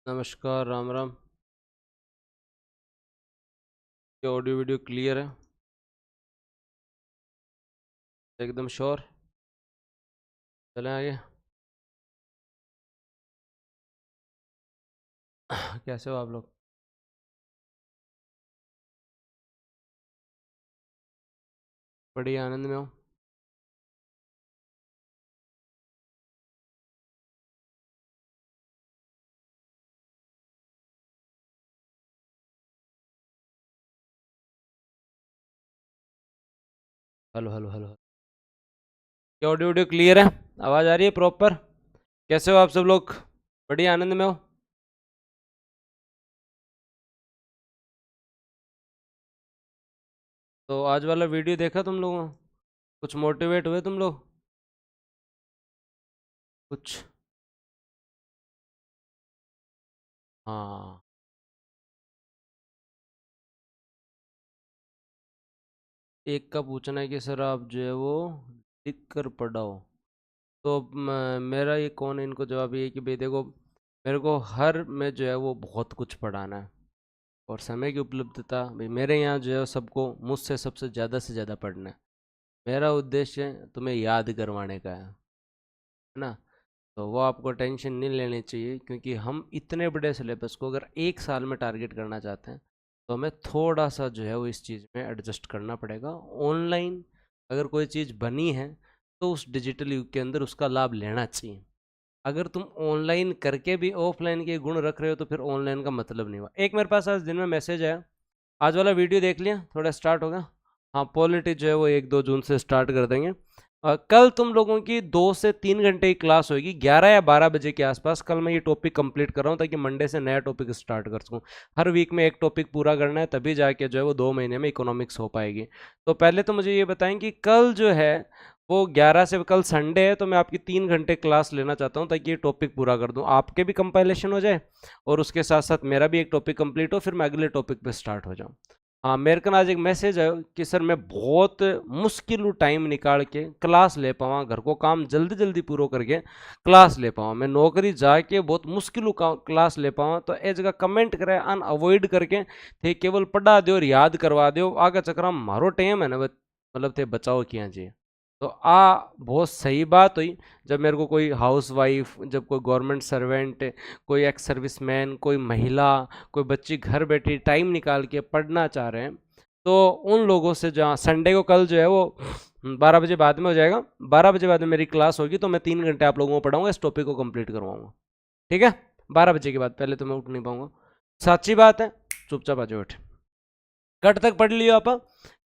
नमस्कार, राम राम। ये audio video clear है? एकदम श्योर? चलें आगे। कैसे हो आप लोग? बड़ी आनंद में हो? Hello hello hello. ये ऑडियो वीडियो क्लियर है? आवाज़ आ रही है प्रॉपर? कैसे हो आप सब लोग? बड़ी आनंद में हो? तो आज वाला वीडियो देखा तुम लोगों? कुछ मोटिवेट हुए तुम लोग? कुछ? हाँ। एक का पूछना है कि सर आप जो है वो लिख कर पढ़ाओ। तो मेरा ये कौन है इनको जवाब ये है कि भाई देखो, मेरे को हर में जो है वो बहुत कुछ पढ़ाना है। और समय की उपलब्धता भाई मेरे यहाँ जो है सबको मुझसे सबसे से ज़्यादा पढ़ना है। मेरा उद्देश्य तुम्हें याद करवाने का है ना? तो वो आपको टेंशन नहीं लेनी चाहिए, क्योंकि हम इतने बड़े सिलेबस को अगर एक साल में टारगेट करना चाहते हैं तो हमें थोड़ा सा जो है वो इस चीज़ में एडजस्ट करना पड़ेगा। ऑनलाइन अगर कोई चीज़ बनी है तो उस डिजिटल युग के अंदर उसका लाभ लेना चाहिए। अगर तुम ऑनलाइन करके भी ऑफलाइन के गुण रख रहे हो तो फिर ऑनलाइन का मतलब नहीं हुआ। एक मेरे पास आज दिन में मैसेज आया, आज वाला वीडियो देख लिया, थोड़ा स्टार्ट होगा। हाँ, पॉलिटी जो है वो 1-2 जून से स्टार्ट कर देंगे। कल तुम लोगों की 2 से 3 घंटे की क्लास होगी, 11 या 12 बजे के आसपास। कल मैं ये टॉपिक कंप्लीट कर रहा हूँ ताकि मंडे से नया टॉपिक स्टार्ट कर सकूँ। हर वीक में एक टॉपिक पूरा करना है, तभी जाके जो है वो 2 महीने में इकोनॉमिक्स हो पाएगी। तो पहले तो मुझे ये बताएं कि कल जो है वो 11 से, कल संडे है तो मैं आपकी 3 घंटे क्लास लेना चाहता हूँ ताकि ये टॉपिक पूरा कर दूँ, आपके भी कंपाइलेशन हो जाए और उसके साथ साथ मेरा भी एक टॉपिक कंप्लीट हो, फिर मैं अगले टॉपिक पे स्टार्ट हो जाऊँ। हाँ, मेरे को आज एक मैसेज है कि सर मैं बहुत मुश्किल टाइम निकाल के क्लास ले पावा, घर को काम जल्दी जल्दी पूरा करके क्लास ले पावा, मैं नौकरी जाके बहुत मुश्किल क्लास ले पावा, तो ए जगह कमेंट करे अन अवॉइड करके थे केवल पढ़ा दो और याद करवा दो, आगे चक्कर मारो टाइम है ना मतलब थे बचाओ किया जी। तो बहुत सही बात हुई। जब मेरे को कोई हाउस वाइफ, जब कोई गवर्नमेंट सर्वेंट, कोई एक्स सर्विसमैन, कोई महिला, कोई बच्ची घर बैठी टाइम निकाल के पढ़ना चाह रहे हैं, तो उन लोगों से, जहाँ संडे को कल जो है वो 12 बजे बाद में हो जाएगा, 12 बजे बाद में मेरी क्लास होगी, तो मैं 3 घंटे आप लोगों को पढ़ाऊंगा, इस टॉपिक को कंप्लीट करवाऊंगा। ठीक है? 12 बजे के बाद पहले तो मैं उठ नहीं पाऊंगा। सच्ची बात है। चुपचाप आ जाओ बैठे। कट तक पढ़ लियो आप?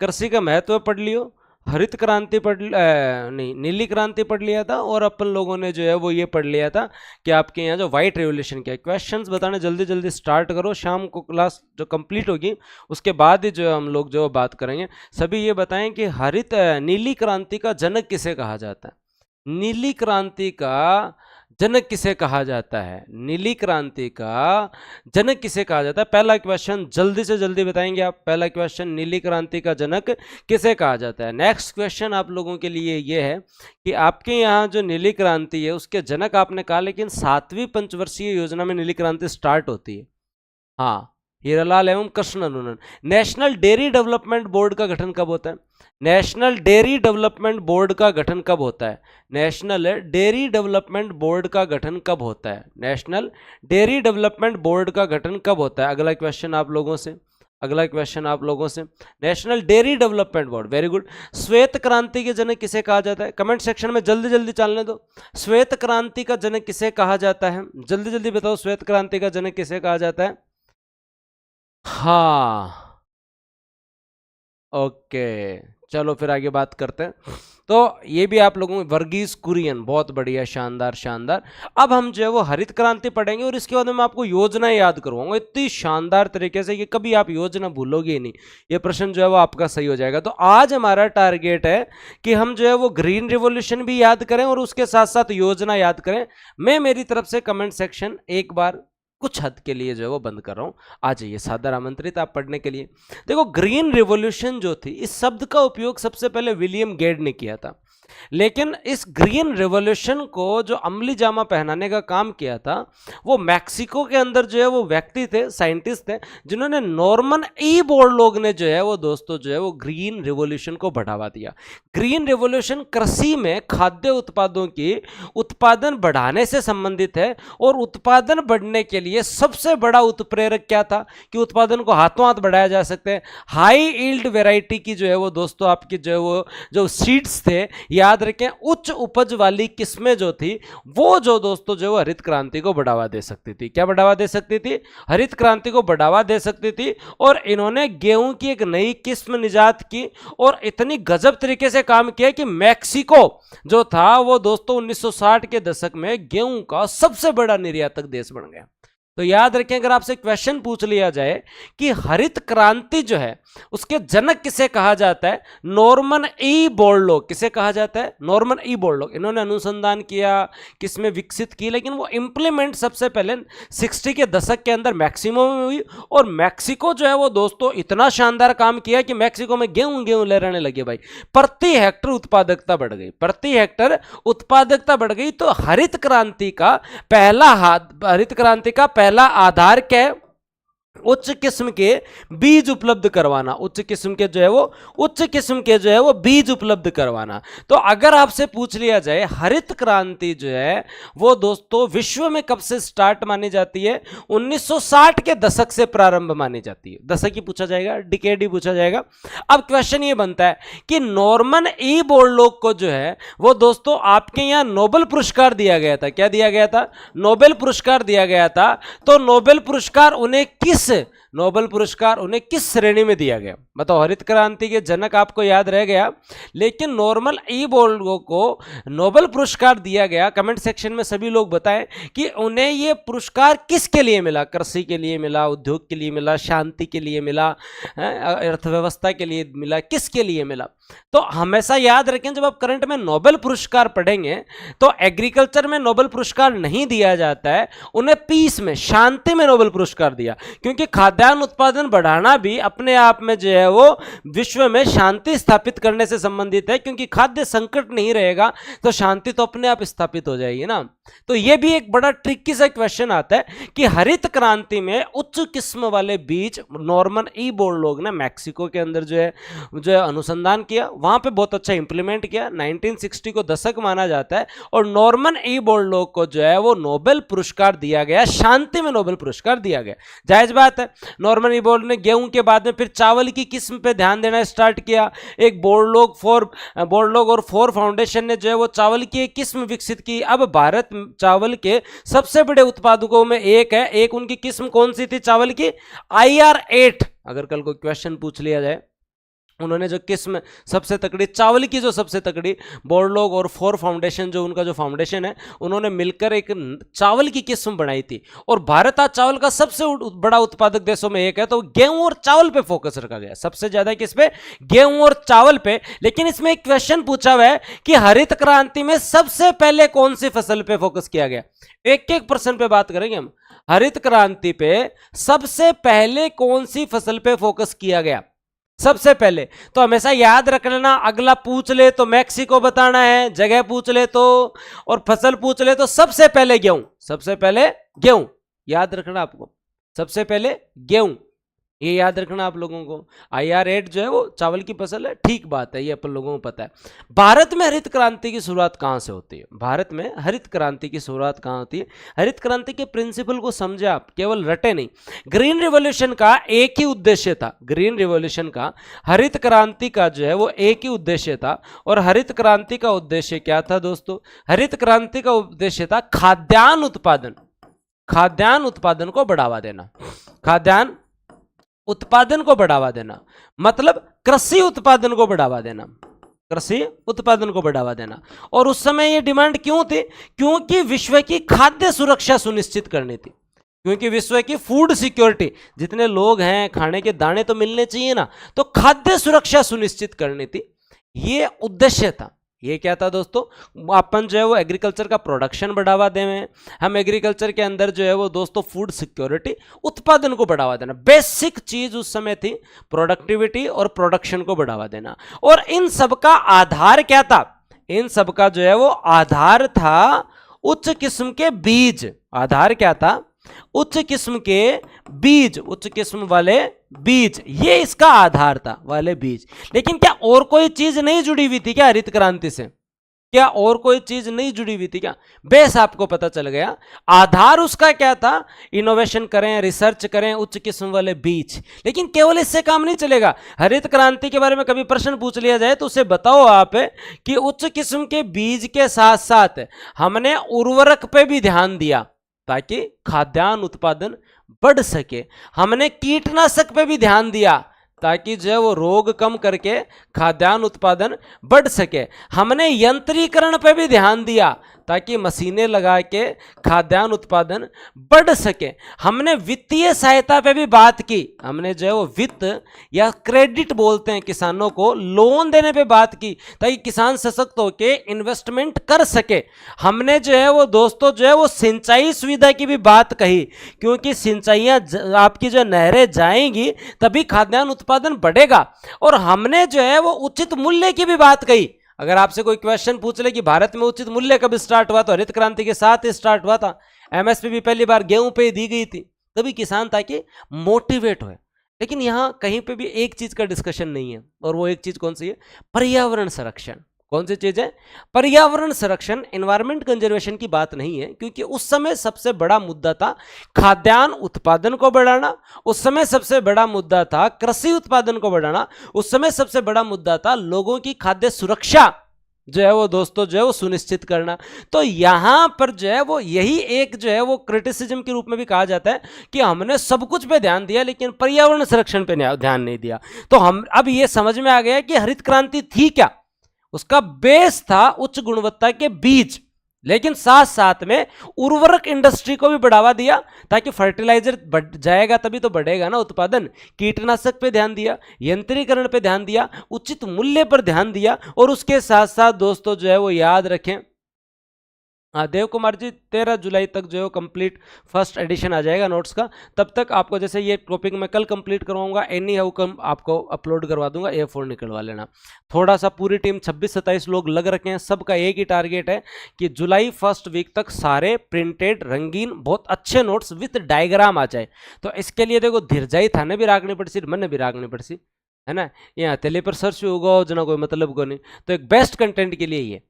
कृषि का महत्व पढ़ लियो, हरित क्रांति नहीं, नीली क्रांति पढ़ लिया था, और अपन लोगों ने जो है वो ये पढ़ लिया था कि आपके यहाँ जो व्हाइट रेवोल्यूशन क्या है। क्वेश्चंस बताने जल्दी जल्दी स्टार्ट करो, शाम को क्लास जो कंप्लीट होगी उसके बाद ही जो है हम लोग जो बात करेंगे। सभी ये बताएं कि नीली क्रांति का जनक किसे कहा जाता है? नीली क्रांति का जनक किसे कहा जाता है? नीली क्रांति का जनक किसे कहा जाता है? पहला क्वेश्चन जल्दी से जल्दी बताएंगे आप। पहला क्वेश्चन, नीली क्रांति का जनक किसे कहा जाता है? नेक्स्ट क्वेश्चन आप लोगों के लिए ये है कि आपके यहाँ जो नीली क्रांति है उसके जनक आपने कहा, लेकिन 7वीं पंचवर्षीय योजना में नीली क्रांति स्टार्ट होती है। हाँ, हीरालाल एवं Krishna Nandan. National dairy development board का गठन कब होता है? नेशनल डेयरी डेवलपमेंट बोर्ड का गठन कब होता है? नेशनल डेयरी डेवलपमेंट बोर्ड का गठन कब होता है? नेशनल डेयरी डेवलपमेंट बोर्ड का गठन कब होता है? अगला क्वेश्चन आप लोगों से, अगला क्वेश्चन आप लोगों से, national dairy development board. Very good. श्वेत क्रांति के जनक किसे कहा जाता है? कमेंट सेक्शन में जल्दी जल्दी चलने दो। श्वेत क्रांति का जनक किसे कहा जाता है? जल्दी जल्दी बताओ, श्वेत क्रांति का जनक किसे कहा जाता है? हाँ, ओके। चलो फिर आगे बात करते हैं। तो ये भी आप लोगों को, वर्गीज कुरियन, बहुत बढ़िया, शानदार शानदार। अब हम जो है वो हरित क्रांति पढ़ेंगे और इसके बाद मैं आपको योजना याद करवाऊंगा इतनी शानदार तरीके से कि कभी आप योजना भूलोगे ही नहीं। ये प्रश्न जो है वो आपका सही हो जाएगा। तो आज हमारा टारगेट है कि हम जो है वो ग्रीन रिवॉल्यूशन भी याद करें और उसके साथ साथ योजना याद करें। मैं मेरी तरफ से कमेंट सेक्शन एक बार कुछ हद के लिए जो है वो बंद कर रहा हूं, आ जाइए, सादर आमंत्रित आप पढ़ने के लिए। देखो, ग्रीन रिवॉल्यूशन जो थी, इस शब्द का उपयोग सबसे पहले विलियम गेट ने किया था, लेकिन इस ग्रीन रिवॉल्यूशन को जो अमली जामा पहनाने का काम किया था वो मैक्सिको के अंदर जो है वो व्यक्ति थे, साइंटिस्ट थे, जिन्होंने नॉर्मन ई बोरलॉग ने जो है वो दोस्तों जो है वो ग्रीन रिवॉल्यूशन को बढ़ावा दिया। ग्रीन रिवॉल्यूशन कृषि में खाद्य उत्पादों की उत्पादन बढ़ाने से संबंधित है और उत्पादन बढ़ने के लिए सबसे बड़ा उत्प्रेरक क्या था कि उत्पादन को हाथों हाथ बढ़ाया जा सकते हैं। हाई ईल्ड वेराइटी की जो है वो दोस्तों आपकी जो है वो जो सीड्स थे, याद रखें, उच्च उपज वाली किस्में जो थी वो जो दोस्तों जो हरित क्रांति को बढ़ावा दे सकती थी। क्या बढ़ावा दे सकती थी? हरित क्रांति को बढ़ावा दे सकती थी। और इन्होंने गेहूं की एक नई किस्म निजात की और इतनी गजब तरीके से काम किया कि मैक्सिको जो था वो दोस्तों 1960 के दशक में गेहूं का सबसे बड़ा निर्यातक देश बन गया। तो याद रखें, अगर आपसे क्वेश्चन पूछ लिया जाए कि हरित क्रांति जो है उसके जनक किसे कहा जाता है, नॉर्मन ई बोरलॉग किसे कहा जाता है? Norman E Borlaug. इन्होंने अनुसंधान किया, किसमें विकसित की, लेकिन वो इंप्लीमेंट सबसे पहले 60 के दशक के अंदर मैक्सिको में हुई। और मैक्सिको जो है वो दोस्तों इतना शानदार काम किया कि मैक्सिको में गेहूं गेहूं लहराने लगे भाई। प्रति हेक्टर उत्पादकता बढ़ गई, प्रति हेक्टर उत्पादकता बढ़ गई। तो हरित क्रांति का पहला पहला आधार क्या है? उच्च किस्म के बीज उपलब्ध करवाना, उच्च किस्म के जो है वो बीज उपलब्ध करवाना। तो अगर आपसे पूछ लिया जाए हरित क्रांति जो है वो दोस्तों विश्व में कब से स्टार्ट मानी जाती है? 1960 के दशक से प्रारंभ मानी जाती है। दशक ही पूछा जाएगा, डिकेड ही पूछा जाएगा। अब क्वेश्चन ये बनता है कि नॉर्मन ई बोरलॉग को जो है वो दोस्तों आपके यहां नोबेल पुरस्कार दिया गया था। क्या दिया गया था? नोबेल पुरस्कार दिया गया था। तो नोबेल पुरस्कार उन्हें किस श्रेणी में दिया गया? बताओ, हरित क्रांति के जनक आपको याद रह गया, लेकिन नॉर्मन ई बोरलॉग को नोबेल पुरस्कार दिया गया। कमेंट सेक्शन में सभी लोग बताएं कि उन्हें यह पुरस्कार किसके लिए मिला? कृषि के लिए मिला, उद्योग के लिए मिला, शांति के लिए मिला, अर्थव्यवस्था के लिए मिला, किसके लिए मिला? तो हमेशा याद रखें, जब आप करंट में नोबेल पुरस्कार पढ़ेंगे तो एग्रीकल्चर में नोबेल पुरस्कार नहीं दिया जाता है, उन्हें पीस में, शांति में नोबेल पुरस्कार दिया। क्योंकि खाद्यान्न उत्पादन बढ़ाना भी अपने आप में जो है वो विश्व में शांति स्थापित करने से संबंधित है। क्योंकि खाद्य संकट नहीं रहेगा तो शांति तो अपने आप स्थापित हो जाएगी ना। तो यह भी एक बड़ा ट्रिकी सा क्वेश्चन आता है कि हरित क्रांति में उच्च किस्म वाले बीज नॉर्मन ई बोरलॉग ने मैक्सिको के अंदर जो है अनुसंधान किया, वहां पे बहुत अच्छा इंप्लीमेंट किया। 1960 को दशक माना जाता है और नॉर्मन ई बोरलॉग को जो है वो नोबेल पुरस्कार दिया गया, शांति में नोबेल पुरस्कार दिया गया। जायज बात है। नॉर्मन ई बोरलॉग ने गेहूं के बाद में फिर चावल की किस्म पे ध्यान देना स्टार्ट किया। एक बोरलॉग और फोर फाउंडेशन ने जो है वो चावल की एक किस्म विकसित की। अब भारत चावल के सबसे बड़े उत्पादकों में एक उनकी किस्म कौन सी थी चावल की? IR8। अगर कल को क्वेश्चन पूछ लिया जाए, उन्होंने जो किस्म सबसे तकड़ी चावल की, जो सबसे तकड़ी बोरलॉग और फोर फाउंडेशन जो उनका जो फाउंडेशन है, उन्होंने मिलकर एक चावल की किस्म बनाई थी। और भारत आज चावल का सबसे बड़ा उत्पादक देशों में एक है। तो गेहूं और चावल पे फोकस रखा गया, सबसे ज्यादा किस पे? गेहूं और चावल पे। लेकिन इसमें एक क्वेश्चन पूछा हुआ है कि हरित क्रांति में सबसे पहले कौन सी फसल पे फोकस किया गया? एक एक प्रश्न पे बात करेंगे हम। हरित क्रांति पे सबसे पहले कौन सी फसल पे फोकस किया गया सबसे पहले? तो हमेशा याद रख लेना, अगला पूछ ले तो मैक्सिको बताना है, जगह पूछ ले तो, और फसल पूछ ले तो सबसे पहले गेहूं, सबसे पहले गेहूं याद रखना आपको, सबसे पहले गेहूं, ये याद रखना आप लोगों को। IR8 जो है वो चावल की फसल है, ठीक बात है, ये अपन लोगों को पता है। भारत में हरित क्रांति की शुरुआत कहां से होती है? भारत में हरित क्रांति की शुरुआत कहां होती है? हरित क्रांति के प्रिंसिपल को समझे आप, केवल रटे नहीं। ग्रीन रिवॉल्यूशन का एक ही उद्देश्य था, ग्रीन रिवॉल्यूशन का, हरित क्रांति का जो है वो एक ही उद्देश्य था। और हरित क्रांति का उद्देश्य क्या था दोस्तों? हरित क्रांति का उद्देश्य था खाद्यान्न उत्पादन को बढ़ावा देना, खाद्यान्न उत्पादन को बढ़ावा देना, मतलब कृषि उत्पादन को बढ़ावा देना। कृषि उत्पादन को बढ़ावा देना। और उस समय ये डिमांड क्यों थी? क्योंकि विश्व की खाद्य सुरक्षा सुनिश्चित करनी थी, क्योंकि विश्व की फूड सिक्योरिटी, जितने लोग हैं खाने के दाने तो मिलने चाहिए ना, तो खाद्य सुरक्षा सुनिश्चित करनी थी, ये उद्देश्य था। ये क्या था दोस्तों? अपन जो है वो एग्रीकल्चर का प्रोडक्शन बढ़ावा दें, हम एग्रीकल्चर के अंदर जो है वो दोस्तों फूड सिक्योरिटी, उत्पादन को बढ़ावा देना, बेसिक चीज उस समय थी प्रोडक्टिविटी और प्रोडक्शन को बढ़ावा देना। और इन सब का आधार क्या था? इन सब का जो है वो आधार था उच्च किस्म के बीज। आधार क्या था? उच्च किस्म के बीज, उच्च किस्म वाले बीज, ये इसका आधार था, वाले बीज। लेकिन क्या और कोई चीज नहीं जुड़ी हुई थी क्या हरित क्रांति से? क्या और कोई चीज नहीं जुड़ी हुई थी क्या? बेस आपको पता चल गया। आधार उसका क्या था? इनोवेशन करें, रिसर्च करें, उच्च किस्म वाले बीज। लेकिन केवल इससे काम नहीं चलेगा। हरित क्रांति के बारे में कभी प्रश्न पूछ लिया जाए तो उसे बताओ आप कि उच्च किस्म के बीज के साथ साथ हमने उर्वरक पे भी ध्यान दिया ताकि खाद्यान्न उत्पादन बढ़ सके, हमने कीटनाशक पे भी ध्यान दिया ताकि जो है वो रोग कम करके खाद्यान्न उत्पादन बढ़ सके, हमने यंत्रीकरण पे भी ध्यान दिया ताकि मशीनें लगा के खाद्यान्न उत्पादन बढ़ सके, हमने वित्तीय सहायता पे भी बात की, हमने जो है वो वित्त या क्रेडिट बोलते हैं किसानों को, लोन देने पे बात की ताकि किसान सशक्त होके इन्वेस्टमेंट कर सके, हमने जो है वो दोस्तों जो है वो सिंचाई सुविधा की भी बात कही, क्योंकि सिंचाइयाँ आपकी जो नहरें जाएंगी तभी खाद्यान्न उत्पादन बढ़ेगा, और हमने जो है वो उचित मूल्य की भी बात कही। अगर आपसे कोई क्वेश्चन पूछ ले कि भारत में उचित मूल्य कब स्टार्ट हुआ, तो हरित क्रांति के साथ ही स्टार्ट हुआ था। एमएसपी भी पहली बार गेहूं पे दी गई थी, तभी किसान ताकि मोटिवेट हो। लेकिन यहां कहीं पे भी एक चीज का डिस्कशन नहीं है, और वो एक चीज कौन सी है? पर्यावरण संरक्षण। कौन सी चीज है? पर्यावरण संरक्षण, एनवायरमेंट कंजर्वेशन की बात नहीं है, क्योंकि उस समय सबसे बड़ा मुद्दा था खाद्यान्न उत्पादन को बढ़ाना, उस समय सबसे बड़ा मुद्दा था कृषि उत्पादन को बढ़ाना, उस समय सबसे बड़ा मुद्दा था लोगों की खाद्य सुरक्षा जो है वो दोस्तों जो है वो सुनिश्चित करना। तो यहां पर जो है वो यही एक जो है वो क्रिटिसिज्म के रूप में भी कहा जाता है कि हमने सब कुछ पे ध्यान दिया लेकिन पर्यावरण संरक्षण पे ध्यान नहीं दिया। तो हम अब ये समझ में आ गया कि हरित क्रांति थी क्या? उसका बेस था उच्च गुणवत्ता के बीज, लेकिन साथ साथ में उर्वरक इंडस्ट्री को भी बढ़ावा दिया ताकि फर्टिलाइजर बढ़ जाएगा तभी तो बढ़ेगा ना उत्पादन। कीटनाशक पे ध्यान दिया, यंत्रीकरण पे ध्यान दिया, उचित मूल्य पर ध्यान दिया, और उसके साथ साथ दोस्तों जो है वो याद रखें, देव कुमार जी 13 जुलाई तक जो है कंप्लीट फर्स्ट एडिशन आ जाएगा नोट्स का। तब तक आपको जैसे ये टॉपिक मैं कल कंप्लीट करवाऊंगा, एनी हाउ कम आपको अपलोड करवा दूंगा, A4 निकलवा लेना। थोड़ा सा पूरी टीम 26-27 लोग लग रखे हैं, सबका एक ही टारगेट है कि जुलाई फर्स्ट वीक तक सारे प्रिंटेड रंगीन बहुत अच्छे नोट्स विथ डायग्राम आ जाए। तो इसके लिए देखो धीरजाई थाने भी रागनी पड़सी, मन भी रागनी पड़सी, है ना। यहाँ तेले पर सर्च होगा जना कोई मतलब को नहीं। तो एक बेस्ट कंटेंट के लिए ये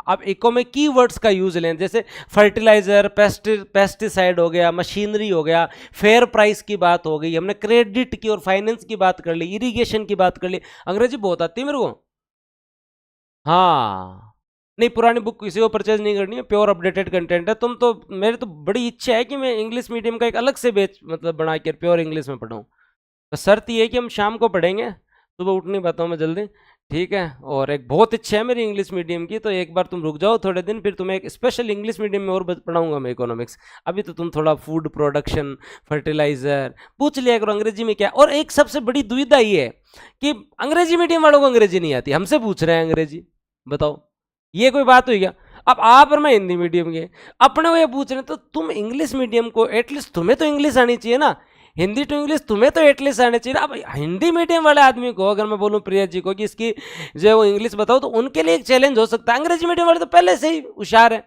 अब इको में कीवर्ड्स का यूज लें, जैसे फर्टिलाइजर, पेस्टिसाइड हो गया, मशीनरी हो गया, फेयर प्राइस की बात हो गई, हमने क्रेडिट की और फाइनेंस की बात कर ली, इरिगेशन की बात कर ली। अंग्रेजी बहुत आती है मेरे को। हाँ नहीं, पुरानी बुक किसी को परचेज नहीं करनी है, प्योर अपडेटेड कंटेंट है। तुम तो मेरी तो बड़ी इच्छा है कि मैं इंग्लिश मीडियम का एक अलग से बैच मतलब बना के प्योर इंग्लिश में पढ़ाऊँ। बस शर्त ये है कि हम शाम को पढ़ेंगे, सुबह उठ नहीं पाता हूँ मैं जल्दी, ठीक है। और एक बहुत इच्छा है मेरी इंग्लिश मीडियम की, तो एक बार तुम रुक जाओ थोड़े दिन, फिर तुम्हें एक स्पेशल इंग्लिश मीडियम में और पढ़ाऊंगा मैं इकोनॉमिक्स। अभी तो तुम थोड़ा फूड प्रोडक्शन, फर्टिलाइजर पूछ लिया करो अंग्रेजी में क्या। और एक सबसे बड़ी दुविधा ये है कि अंग्रेजी मीडियम वालों को अंग्रेजी नहीं आती, हमसे पूछ रहे हैं अंग्रेजी, बताओ ये कोई बात हुई क्या? अब आप और मैं हिंदी मीडियम के अपने को ये पूछ रहे हैं, तो तुम इंग्लिश मीडियम को एटलीस्ट तुम्हें तो इंग्लिश आनी चाहिए ना, हिंदी टू इंग्लिश तुम्हें तो एटलीस्ट आने चाहिए। अब हिंदी मीडियम वाले आदमी को अगर मैं बोलूं प्रिया जी को कि इसकी जो है वो इंग्लिश बताओ, तो उनके लिए एक चैलेंज हो सकता है। अंग्रेजी मीडियम वाले तो पहले से ही होशियार है,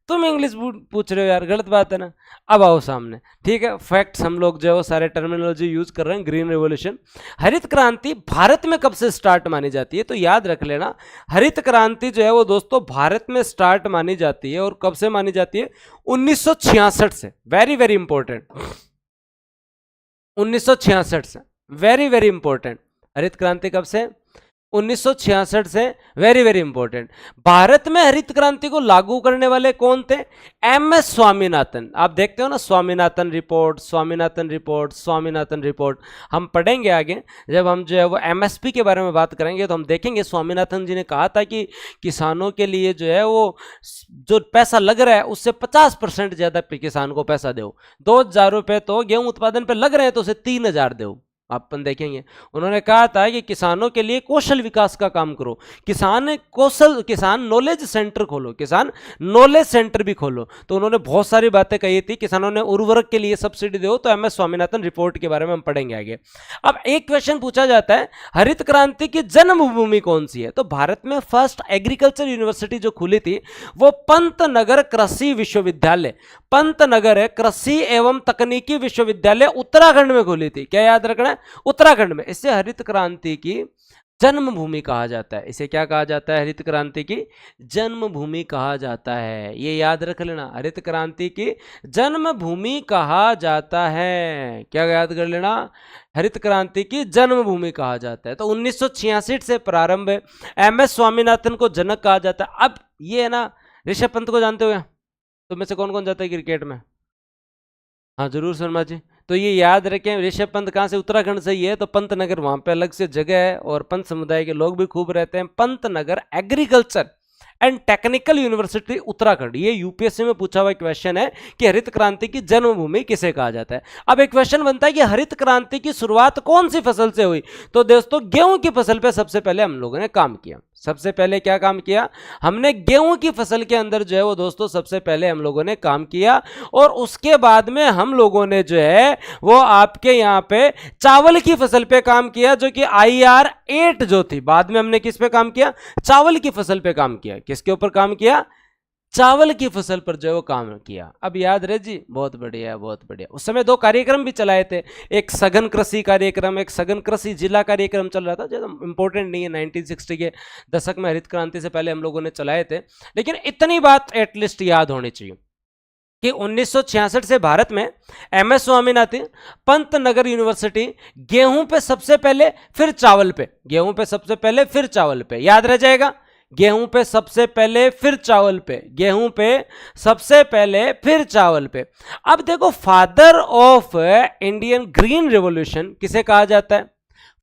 तुम इंग्लिश पूछ रहे हो यार, गलत बात है ना। अब आओ सामने, ठीक है, फैक्ट्स हम लोग जो है वो सारे टर्मिनोलॉजी यूज कर रहे हैं। ग्रीन रेवोल्यूशन, हरित क्रांति भारत में कब से स्टार्ट मानी जाती है? तो याद रख लेना, हरित क्रांति जो है वो दोस्तों भारत में स्टार्ट मानी जाती है। और कब से मानी जाती है? 1966 से। वेरी वेरी इंपॉर्टेंट, 1966 से, वेरी वेरी इंपॉर्टेंट। हरित क्रांति कब से? 1966 से। Very very important. भारत में हरित क्रांति को लागू करने वाले कौन थे? M S Swaminathan. आप देखते हो ना, Swaminathan report, Swaminathan report, Swaminathan report. हम पढ़ेंगे आगे, जब हम जो है वो एमएसपी के बारे में बात करेंगे तो हम देखेंगे स्वामीनाथन जी ने कहा था कि किसानों के लिए जो है वो जो पैसा लग रहा है उससे 50% ज्यादा किसान को पैसा दो। 2,000 रुपए तो गेहूं उत्पादन पे लग रहे हैं तो उसे 3,000 दो। अपन देखेंगे उन्होंने कहा था कि किसानों के लिए कौशल विकास का काम करो, किसान नॉलेज सेंटर खोलो, किसान नॉलेज सेंटर भी खोलो। तो उन्होंने बहुत सारी बातें कही थी। किसानों ने उर्वरक के लिए सब्सिडी दो, तो एम एस स्वामीनाथन रिपोर्ट के बारे में हम पढ़ेंगे आगे। अब एक क्वेश्चन पूछा जाता है, हरित क्रांति की जन्मभूमि कौन सी है? तो भारत में फर्स्ट एग्रीकल्चर यूनिवर्सिटी जो खुली थी वो पंतनगर कृषि विश्वविद्यालय, पंतनगर कृषि एवं तकनीकी विश्वविद्यालय उत्तराखंड में खुली थी। क्या याद रखना है? उत्तराखंड में। इसे हरित क्रांति की जन्मभूमि कहा जाता है। इसे क्या कहा जाता है? हरित क्रांति की जन्मभूमि कहा जाता है। ये याद रख लेना, हरित क्रांति की जन्मभूमि कहा जाता है। क्या याद कर लेना? हरित क्रांति की जन्मभूमि कहा जाता है। तो 1966 से प्रारंभ है। एम एस स्वामीनाथन को जनक कहा जाता है। अब ये है ना, ऋषभ पंत को जानते हो? तो में से कौन कौन जाता है क्रिकेट में? हाँ जरूर शर्मा जी। तो ये याद रखें, ऋषभ पंत कहाँ से? उत्तराखंड से ही है। तो पंतनगर वहां पे अलग से जगह है और पंत समुदाय के लोग भी खूब रहते हैं। Pantnagar agriculture and technical university Uttarakhand. ये यूपीएससी में पूछा हुआ क्वेश्चन है कि हरित क्रांति की जन्मभूमि किसे कहा जाता है। अब एक क्वेश्चन बनता है कि हरित क्रांति की शुरुआत कौन सी फसल से हुई? तो दोस्तों गेहूं की फसल पे सबसे पहले हम लोगों ने काम किया। सबसे पहले क्या काम किया? हमने गेहूं की फसल के अंदर जो है वो दोस्तों सबसे पहले हम लोगों ने काम किया। और उसके बाद में हम लोगों ने जो है वो आपके यहाँ पे चावल की फसल पे काम किया, जो कि IR8 जो थी। बाद में हमने किस पे काम किया? चावल की फसल पे काम किया। किसके ऊपर काम किया? चावल की फसल पर जो है वो काम किया। अब याद रहे जी? बहुत बढ़िया, बहुत बढ़िया। उस समय 2 कार्यक्रम भी चलाए थे, एक सघन कृषि कार्यक्रम, एक सघन कृषि जिला कार्यक्रम चल रहा था, जो इंपॉर्टेंट नहीं है। 1960 के दशक में हरित क्रांति से पहले हम लोगों ने चलाए थे। लेकिन इतनी बात एटलीस्ट याद होनी चाहिए कि 1966 से भारत में M S Swaminathan Pantnagar university गेहूं पे सबसे पहले फिर चावल पे, गेहूं पे सबसे पहले फिर चावल पे, याद रह जाएगा। गेहूं पे सबसे पहले फिर चावल पे, गेहूं पे सबसे पहले फिर चावल पे। अब देखो, father of Indian green revolution किसे कहा जाता है?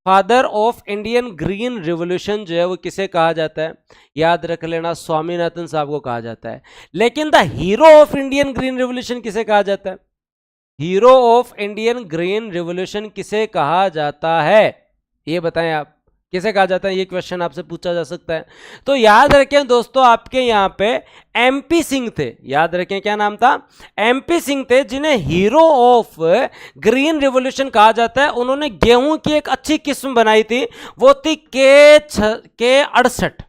Father of Indian green revolution जो है वो किसे कहा जाता है? याद रख लेना, स्वामीनाथन साहब को कहा जाता है। लेकिन the hero of Indian green revolution किसे कहा जाता है? Hero of Indian green revolution किसे कहा जाता है? ये बताएं आप, किसे कहा जाता है? ये क्वेश्चन आपसे पूछा जा सकता है। तो याद रखें दोस्तों, आपके यहां पे एमपी सिंह थे। याद रखें, क्या नाम था? एमपी सिंह थे, जिन्हें हीरो ऑफ ग्रीन रिवॉल्यूशन कहा जाता है। उन्होंने गेहूं की एक अच्छी किस्म बनाई थी, वो थी K68।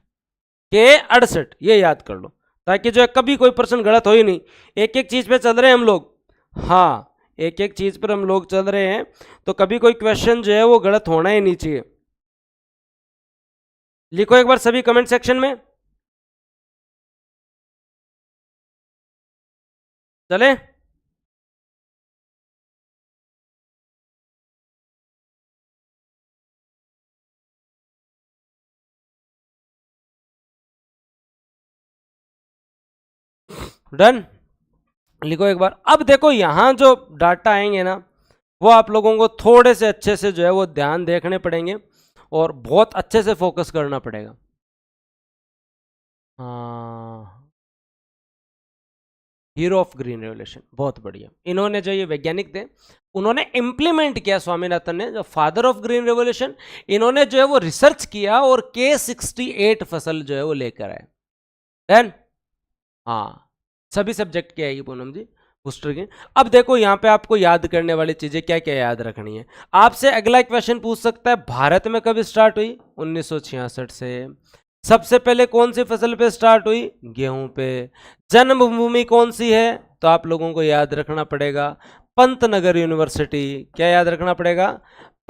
ये याद कर लो, ताकि जो है कभी कोई प्रश्न गलत हो ही नहीं। एक एक चीज पे चल रहे हैं हम लोग। हाँ, एक एक चीज पर हम लोग चल रहे हैं, तो कभी कोई क्वेश्चन जो है वो गलत होना ही नहीं चाहिए। लिखो एक बार सभी कमेंट सेक्शन में। चले? डन? लिखो एक बार। अब देखो, यहां जो डाटा आएंगे ना, वो आप लोगों को थोड़े से अच्छे से जो है वो ध्यान देखने पड़ेंगे और बहुत अच्छे से फोकस करना पड़ेगा। हाँ, हीरो ऑफ ग्रीन रेवोल्यूशन, बहुत बढ़िया। इन्होंने जो ये वैज्ञानिक थे, उन्होंने इंप्लीमेंट किया, स्वामीनाथन ने, जो फादर ऑफ ग्रीन रेवोल्यूशन, इन्होंने जो है वो रिसर्च किया और K68 फसल जो है वो लेकर आए। देन हाँ, सभी सब्जेक्ट की आएगी पूनम जी, बूस्टर की। अब देखो, यहाँ पे आपको याद करने वाली चीजें क्या क्या याद रखनी है। आपसे अगला क्वेश्चन पूछ सकता है, भारत में कब स्टार्ट हुई? 1966 से। सबसे पहले कौन सी फसल पे स्टार्ट हुई? गेहूं पे। जन्मभूमि कौन सी है? तो आप लोगों को याद रखना पड़ेगा पंतनगर यूनिवर्सिटी। क्या याद रखना पड़ेगा?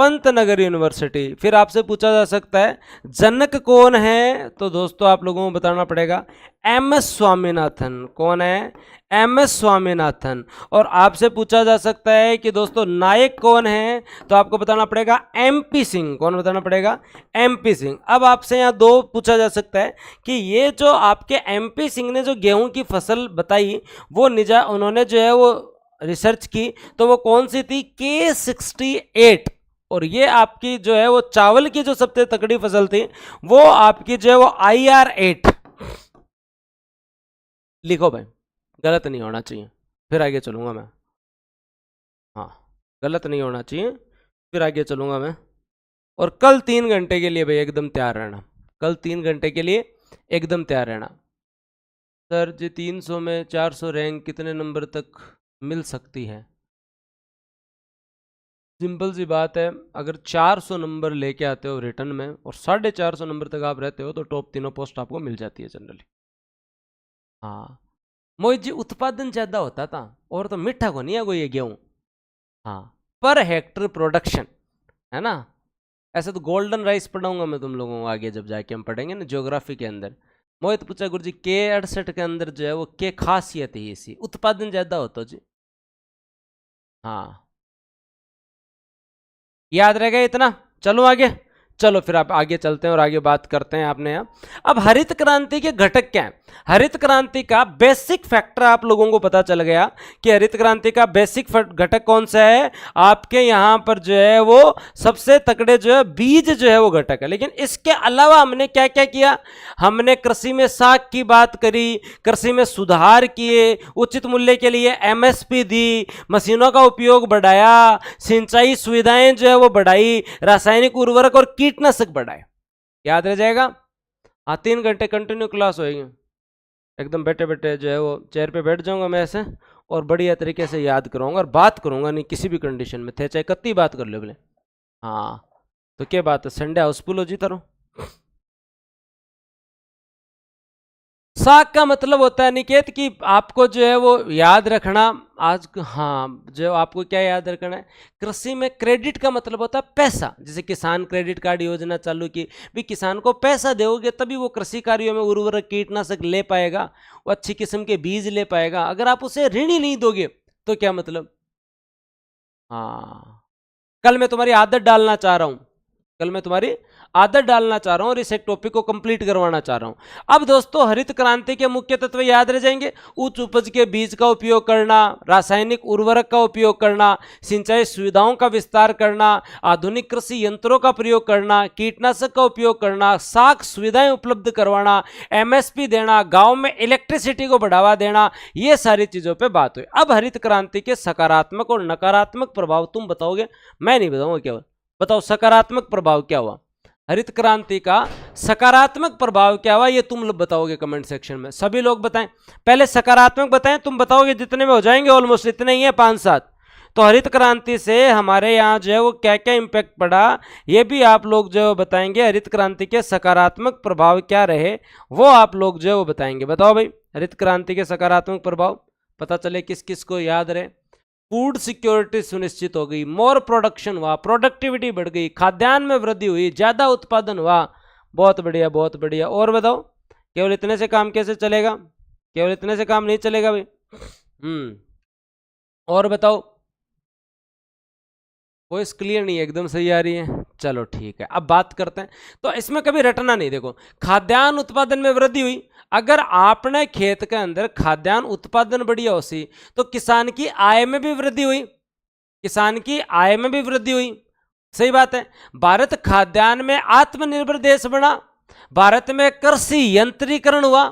पंतनगर यूनिवर्सिटी। फिर आपसे पूछा जा सकता है जनक कौन है, तो दोस्तों आप लोगों को बताना पड़ेगा एम एस स्वामीनाथन। कौन है? M S Swaminathan. और आपसे पूछा जा सकता है कि दोस्तों नायक कौन है, तो आपको बताना पड़ेगा एमपी सिंह। कौन बताना पड़ेगा? एमपी सिंह। अब आपसे यहाँ दो पूछा जा सकता है कि ये जो आपके एमपी सिंह ने जो गेहूं की फसल बताई, वो उन्होंने जो है वो रिसर्च की, तो वो कौन सी थी? K68। और ये आपकी जो है वो चावल की जो सबसे तगड़ी फसल थी, वो आपकी जो है वो IR8। लिखो भाई, गलत नहीं होना चाहिए, फिर आगे चलूंगा मैं। हाँ, गलत नहीं होना चाहिए, फिर आगे चलूंगा मैं। और कल 3 घंटे के लिए भाई एकदम तैयार रहना। कल 3 घंटे के लिए एकदम तैयार रहना। सर जी 300 में 400 रैंक कितने नंबर तक मिल सकती है? सिंपल सी बात है, अगर 400 नंबर लेके आते हो रिटर्न में और 450 नंबर तक आप रहते हो, तो टॉप तीनों पोस्ट आपको मिल जाती है जनरली। हाँ मोहित जी, उत्पादन ज़्यादा होता था और तो मीठा को नहीं है कोई ये गेहूँ। हाँ, पर हेक्टर प्रोडक्शन है ना। ऐसे तो गोल्डन राइस पढ़ाऊंगा मैं तुम लोगों को आगे, जब जाके हम पढ़ेंगे ना ज्योग्राफी के अंदर। मोहित पूछा गुरु जी K68 के अंदर जो है वो के खासियत है इसी, उत्पादन ज़्यादा होता जी। हाँ, याद रहेगा इतना। चलो आगे, चलो फिर आप आगे चलते हैं और आगे बात करते हैं आपने यहाँ। अब हरित क्रांति के घटक क्या है? हरित क्रांति का बेसिक फैक्टर आप लोगों को पता चल गया कि हरित क्रांति का बेसिक घटक कौन सा है। आपके यहाँ पर जो है वो सबसे तगड़े जो है बीज जो है वो घटक है। लेकिन इसके अलावा हमने क्या क्या किया? हमने कृषि में साख की बात करी, कृषि में सुधार किए, उचित मूल्य के लिए MSP दी, मशीनों का उपयोग बढ़ाया, सिंचाई सुविधाएं जो है वो बढ़ाई, रासायनिक उर्वरक और कीटनाशक बढ़ाए। याद रह जाएगा। हाँ, 3 घंटे कंटिन्यू क्लास होएगी, एकदम बैठे बैठे जो है वो चेयर पे बैठ जाऊंगा मैं ऐसे, और बढ़िया तरीके से याद कराऊंगा और बात करूंगा नहीं किसी भी कंडीशन में, थे चाहे कत्ती बात कर लो बोले। हाँ, तो क्या बात है, संडे हाउसफुल हो जी तारो। साख का मतलब होता है निकेत कि आपको जो है वो याद रखना आज। हाँ, जो आपको क्या याद रखना है, कृषि में क्रेडिट का मतलब होता है पैसा। जैसे किसान क्रेडिट कार्ड योजना चालू की, भी किसान को पैसा दोगे तभी वो कृषि कार्यों में उर्वरक कीटनाशक ले पाएगा, वो अच्छी किस्म के बीज ले पाएगा। अगर आप उसे ऋण ही नहीं दोगे तो क्या मतलब। हाँ, कल मैं तुम्हारी आदत डालना चाह रहा हूं, कल मैं तुम्हारी आदत डालना चाह रहा हूं और इस एक टॉपिक को कंप्लीट करवाना चाह रहा हूं। अब दोस्तों हरित क्रांति के मुख्य तत्व याद रह जाएंगे। उच्च उपज के बीज का उपयोग करना, रासायनिक उर्वरक का उपयोग करना, सिंचाई सुविधाओं का विस्तार करना, आधुनिक कृषि यंत्रों का प्रयोग करना, कीटनाशक का उपयोग करना, साख सुविधाएं उपलब्ध करवाना, MSP देना, गाँव में इलेक्ट्रिसिटी को बढ़ावा देना, ये सारी चीजों पर बात हुई। अब हरित क्रांति के सकारात्मक और नकारात्मक प्रभाव तुम बताओगे, मैं नहीं बताऊंगा केवल। बताओ सकारात्मक प्रभाव क्या हुआ, हरित क्रांति का सकारात्मक प्रभाव क्या हुआ, ये तुम लोग बताओगे कमेंट सेक्शन में। सभी लोग बताएं, पहले सकारात्मक बताएं, तुम बताओगे जितने में हो जाएंगे ऑलमोस्ट इतने ही है 5-7। तो हरित क्रांति से हमारे यहाँ जो है वो क्या क्या इम्पैक्ट पड़ा, ये भी आप लोग जो बताएंगे। हरित क्रांति के सकारात्मक प्रभाव क्या रहे वो आप लोग जो है वो बताएंगे। बताओ भाई, हरित क्रांति के सकारात्मक प्रभाव पता चले किस किस को याद रहे। फूड सिक्योरिटी सुनिश्चित हो गई, मोर प्रोडक्शन हुआ, प्रोडक्टिविटी बढ़ गई, खाद्यान्न में वृद्धि हुई, ज्यादा उत्पादन हुआ। बहुत बढ़िया, बहुत बढ़िया। और बताओ, केवल इतने से काम कैसे चलेगा? केवल इतने से काम नहीं चलेगा भाई। और बताओ, वॉइस क्लियर नहीं है, एकदम सही आ रही है। चलो ठीक है, अब बात करते हैं। तो इसमें कभी रटना नहीं। देखो, खाद्यान्न उत्पादन में वृद्धि हुई। अगर आपने खेत के अंदर खाद्यान्न उत्पादन बढ़िया हो सी, तो किसान की आय में भी वृद्धि हुई, किसान की आय में भी वृद्धि हुई। सही बात है। भारत खाद्यान्न में आत्मनिर्भर देश बना, भारत में कृषि यंत्रीकरण हुआ।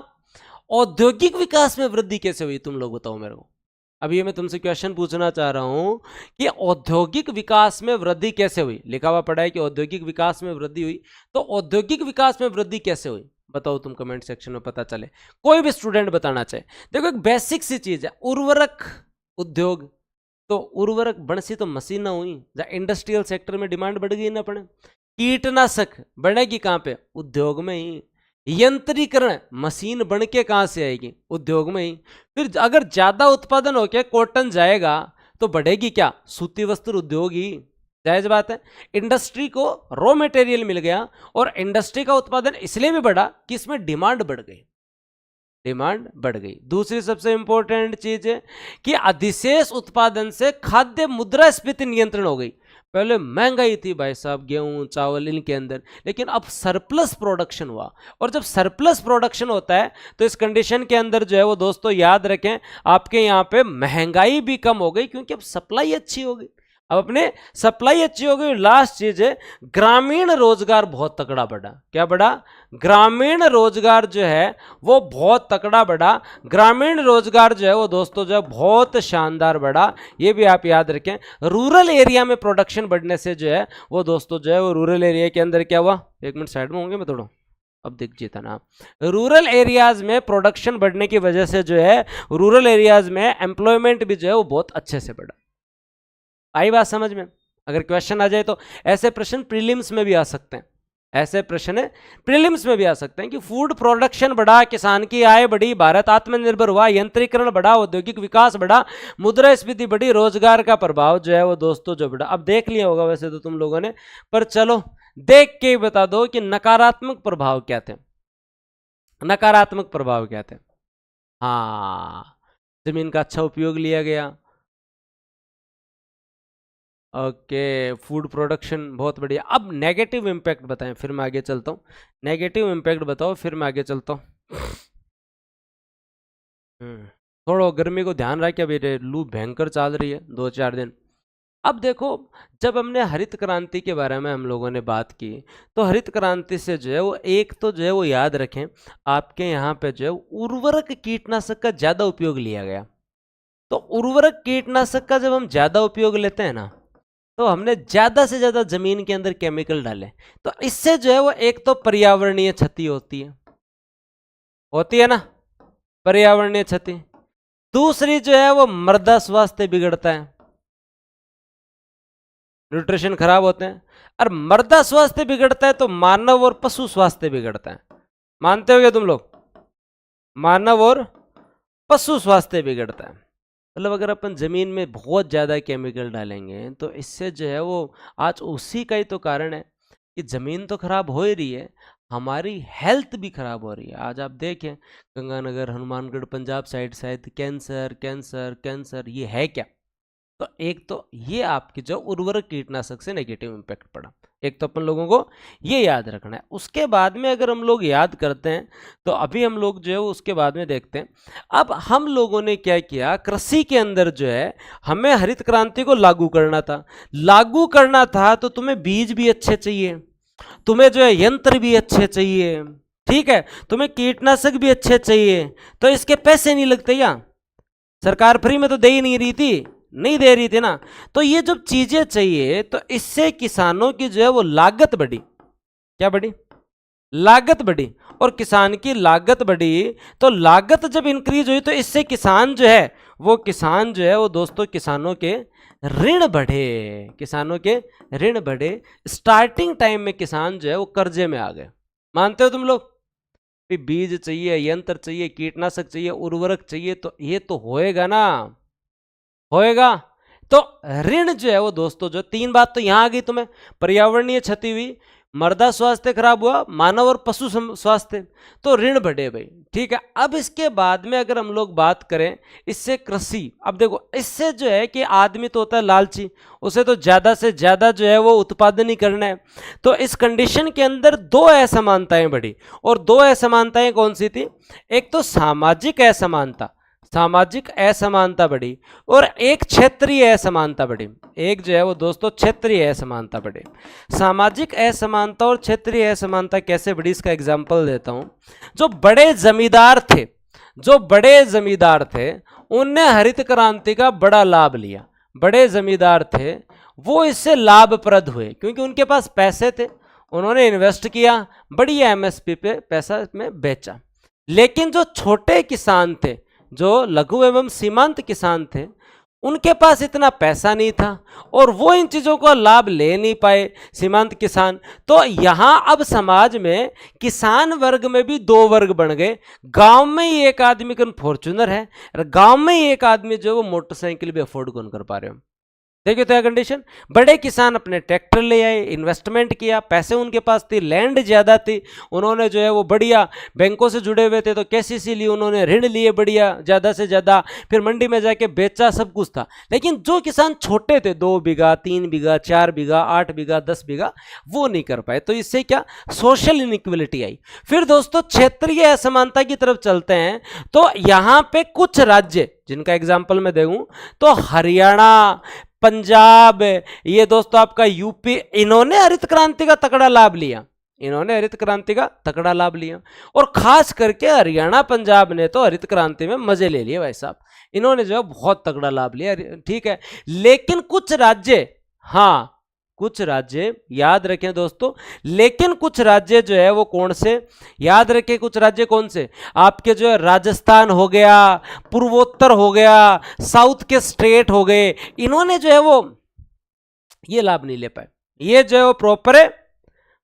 औद्योगिक विकास में वृद्धि कैसे हुई, तुम लोग बताओ मेरे को। अब ये मैं तुमसे क्वेश्चन पूछना चाह रहा हूं कि औद्योगिक विकास में वृद्धि कैसे हुई। लिखा हुआ पड़ा है कि औद्योगिक विकास में वृद्धि हुई, तो औद्योगिक विकास में वृद्धि कैसे हुई बताओ तुम कमेंट सेक्शन में, पता चले। कोई भी स्टूडेंट बताना चाहे। देखो, एक बेसिक सी चीज है, उर्वरक उद्योग। तो उर्वरक बनसी तो मशीन ना हुई, इंडस्ट्रियल सेक्टर में डिमांड बढ़ गई ना अपने। कीटनाशक बढ़ेगी कहां पे? उद्योग में ही। यंत्रीकरण, मशीन बन के कहां से आएगी? उद्योग में ही। फिर अगर ज्यादा उत्पादन होके कॉटन जाएगा तो बढ़ेगी क्या? सूती वस्त्र उद्योग ही। जायज बात है। इंडस्ट्री को रॉ मटेरियल मिल गया और इंडस्ट्री का उत्पादन इसलिए भी बढ़ा कि इसमें डिमांड बढ़ गई, डिमांड बढ़ गई। दूसरी सबसे इंपॉर्टेंट चीज है कि अधिशेष उत्पादन से खाद्य मुद्रास्फीति नियंत्रण हो गई। पहले महंगाई थी भाई साहब, गेहूं चावल इनके अंदर, लेकिन अब सरप्लस प्रोडक्शन हुआ। और जब सरप्लस प्रोडक्शन होता है तो इस कंडीशन के अंदर जो है वो दोस्तों याद रखें, आपके यहाँ पे महंगाई भी कम हो गई क्योंकि अब सप्लाई अच्छी हो गई। अब अपने सप्लाई अच्छी हो गई। लास्ट चीज है, ग्रामीण रोजगार बहुत तकड़ा बढ़ा। क्या बढ़ा? ग्रामीण रोजगार जो है वो बहुत तकड़ा बढ़ा। ग्रामीण रोजगार जो है वो दोस्तों जो है बहुत शानदार बढ़ा। ये भी आप याद रखें। रूरल एरिया में प्रोडक्शन बढ़ने से जो है वो दोस्तों जो है वो रूरल एरिया के अंदर क्या हुआ, एक मिनट साइड में होंगे मैं थोड़ा, अब दिख जीता ना। रूरल एरियाज में प्रोडक्शन बढ़ने की वजह से जो है रूरल एरियाज में एम्प्लॉयमेंट भी जो है वो बहुत अच्छे से बढ़ा। आई बात समझ में? अगर क्वेश्चन आ जाए तो ऐसे प्रश्न प्रीलिम्स में भी आ सकते हैं, ऐसे प्रश्न प्रीलिम्स में भी आ सकते हैं कि फूड प्रोडक्शन बढ़ा, किसान की आय बढ़ी, भारत आत्मनिर्भर हुआ, यंत्रीकरण बढ़ा, औद्योगिक विकास बढ़ा, मुद्रास्फीति बढ़ी, रोजगार का प्रभाव जो है वो दोस्तों जो बढ़ा। अब देख लिया होगा वैसे तो तुम लोगों ने, पर चलो देख के बता दो कि नकारात्मक प्रभाव क्या थे। नकारात्मक प्रभाव क्या थे? हाँ, जमीन का अच्छा उपयोग लिया गया। ओके, फूड प्रोडक्शन बहुत बढ़िया। अब नेगेटिव इम्पैक्ट बताएं, फिर मैं आगे चलता हूँ। नेगेटिव इम्पैक्ट बताओ, फिर मैं आगे चलता हूँ। थोड़ा गर्मी को ध्यान रखिए, अभी लू भयंकर चल रही है 2-4 दिन। अब देखो, जब हमने हरित क्रांति के बारे में हम लोगों ने बात की, तो हरित क्रांति से जो है वो एक तो जो है वो याद रखें, आपके यहाँ पे जो है उर्वरक कीटनाशक का ज़्यादा उपयोग लिया गया। तो उर्वरक कीटनाशक का जब हम ज़्यादा उपयोग लेते हैं ना, तो हमने ज़्यादा से ज़्यादा ज़मीन के अंदर केमिकल डाले, तो इससे जो है वो एक तो पर्यावरणीय क्षति होती है ना, पर्यावरणीय क्षति। दूसरी जो है वो मृदा स्वास्थ्य बिगड़ता है, न्यूट्रिशन खराब होते हैं। और मृदा स्वास्थ्य बिगड़ता है तो मानव और पशु स्वास्थ्य बिगड़ता है। मानते हो क्या तुम लोग? मानव और पशु स्वास्थ्य बिगड़ता है। मतलब अगर अपन ज़मीन में बहुत ज़्यादा केमिकल डालेंगे तो इससे जो है वो, आज उसी का ही तो कारण है कि ज़मीन तो खराब हो ही रही है, हमारी हेल्थ भी खराब हो रही है। आज आप देखें गंगानगर, हनुमानगढ़, पंजाब साइड शायद कैंसर कैंसर कैंसर, ये है क्या? तो एक तो ये आपकी जो उर्वरक कीटनाशक से नेगेटिव इम्पैक्ट पड़ा, एक तो अपन लोगों को ये याद रखना है। उसके बाद में अगर हम लोग याद करते हैं तो अभी हम लोग जो है उसके बाद में देखते हैं। अब हम लोगों ने क्या किया, कृषि के अंदर जो है हमें हरित क्रांति को लागू करना था। तो तुम्हें बीज भी अच्छे चाहिए, तुम्हें जो है यंत्र भी अच्छे चाहिए, ठीक है, तुम्हें कीटनाशक भी अच्छे चाहिए। तो इसके पैसे नहीं लगते क्या? सरकार फ्री में तो दे ही नहीं रही थी, नहीं दे रही थी ना। तो ये जब चीजें चाहिए तो इससे किसानों की जो है वो लागत बढ़ी। क्या बढ़ी? लागत बढ़ी। और किसान की लागत बढ़ी, तो लागत जब इंक्रीज हुई तो इससे किसान जो है वो दोस्तों किसानों के ऋण बढ़े, किसानों के ऋण बढ़े। स्टार्टिंग टाइम में किसान जो है वो कर्जे में आ गए। मानते हो तुम लोग? बीज चाहिए, यंत्र चाहिए, कीटनाशक चाहिए, उर्वरक चाहिए, तो ये तो होएगा ना, होएगा। तो ऋण जो है वो दोस्तों जो, तीन बात तो यहां आ गई तुम्हें, पर्यावरणीय क्षति हुई, मृदा स्वास्थ्य खराब हुआ, मानव और पशु स्वास्थ्य, तो ऋण बढ़े भाई, ठीक है। अब इसके बाद में अगर हम लोग बात करें इससे कृषि, अब देखो इससे जो है कि आदमी तो होता है लालची, उसे तो ज्यादा से ज्यादा जो है वो उत्पादन ही करना है। तो इस कंडीशन के अंदर दो असमानताएं बढ़ी, और दो असमानताएं कौन सी थी? एक तो सामाजिक असमानता, सामाजिक असमानता बढ़ी, और एक क्षेत्रीय असमानता बढ़ी। एक जो है वो दोस्तों क्षेत्रीय असमानता बढ़ी। सामाजिक असमानता और क्षेत्रीय असमानता कैसे बढ़ी, इसका एग्जांपल देता हूं। जो बड़े जमींदार थे उनने हरित क्रांति का बड़ा लाभ लिया। बड़े जमींदार थे वो इससे लाभप्रद हुए क्योंकि उनके पास पैसे थे, उन्होंने इन्वेस्ट किया, बढ़िया एमएसपी पे पैसा में बेचा। लेकिन जो छोटे किसान थे, जो लघु एवं सीमांत किसान थे, उनके पास इतना पैसा नहीं था और वो इन चीज़ों का लाभ ले नहीं पाए, सीमांत किसान। तो यहाँ अब समाज में किसान वर्ग में भी दो वर्ग बन गए। गांव में ही एक आदमी का फॉर्च्यूनर है, गांव में ही एक आदमी जो वो मोटरसाइकिल भी अफोर्ड कौन कर पा रहे हो। देखिए तो यह कंडीशन, बड़े किसान अपने ट्रैक्टर ले आए, इन्वेस्टमेंट किया, पैसे उनके पास थी, लैंड ज़्यादा थी, उन्होंने जो है वो बढ़िया बैंकों से जुड़े हुए थे तो केसीसी लिए, उन्होंने ऋण लिए बढ़िया ज़्यादा से ज़्यादा, फिर मंडी में जाके बेचा, सब कुछ था। लेकिन जो किसान छोटे थे, 2 बीघा 3 बीघा 4 बीघा 8 बीघा 10 बीघा, वो नहीं कर पाए। तो इससे क्या, सोशल इनइक्वलिटी आई। फिर दोस्तों क्षेत्रीय असमानता की तरफ चलते हैं। तो यहाँ पे कुछ राज्य जिनका एग्जाम्पल मैं दूं तो हरियाणा, पंजाब, ये दोस्तों आपका यूपी, इन्होंने हरित क्रांति का तगड़ा लाभ लिया, इन्होंने हरित क्रांति का तगड़ा लाभ लिया। और खास करके हरियाणा पंजाब ने तो हरित क्रांति में मजे ले लिए भाई साहब, इन्होंने जो है बहुत तगड़ा लाभ लिया, ठीक है। लेकिन कुछ राज्य, हाँ कुछ राज्य याद रखें दोस्तों, लेकिन कुछ राज्य जो है वो कौन से, याद रखें कुछ राज्य कौन से, आपके जो है राजस्थान हो गया, पूर्वोत्तर हो गया, साउथ के स्टेट हो गए, इन्होंने जो है वो ये लाभ नहीं ले पाए, ये जो है वो प्रॉपर है,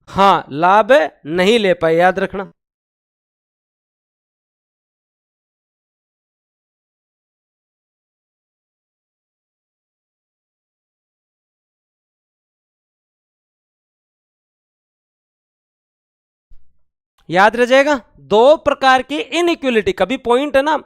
हाँ लाभ नहीं ले पाए, याद रखना। याद रह जाएगा, दो प्रकार की इनइक्वलिटी, कभी पॉइंट है ना,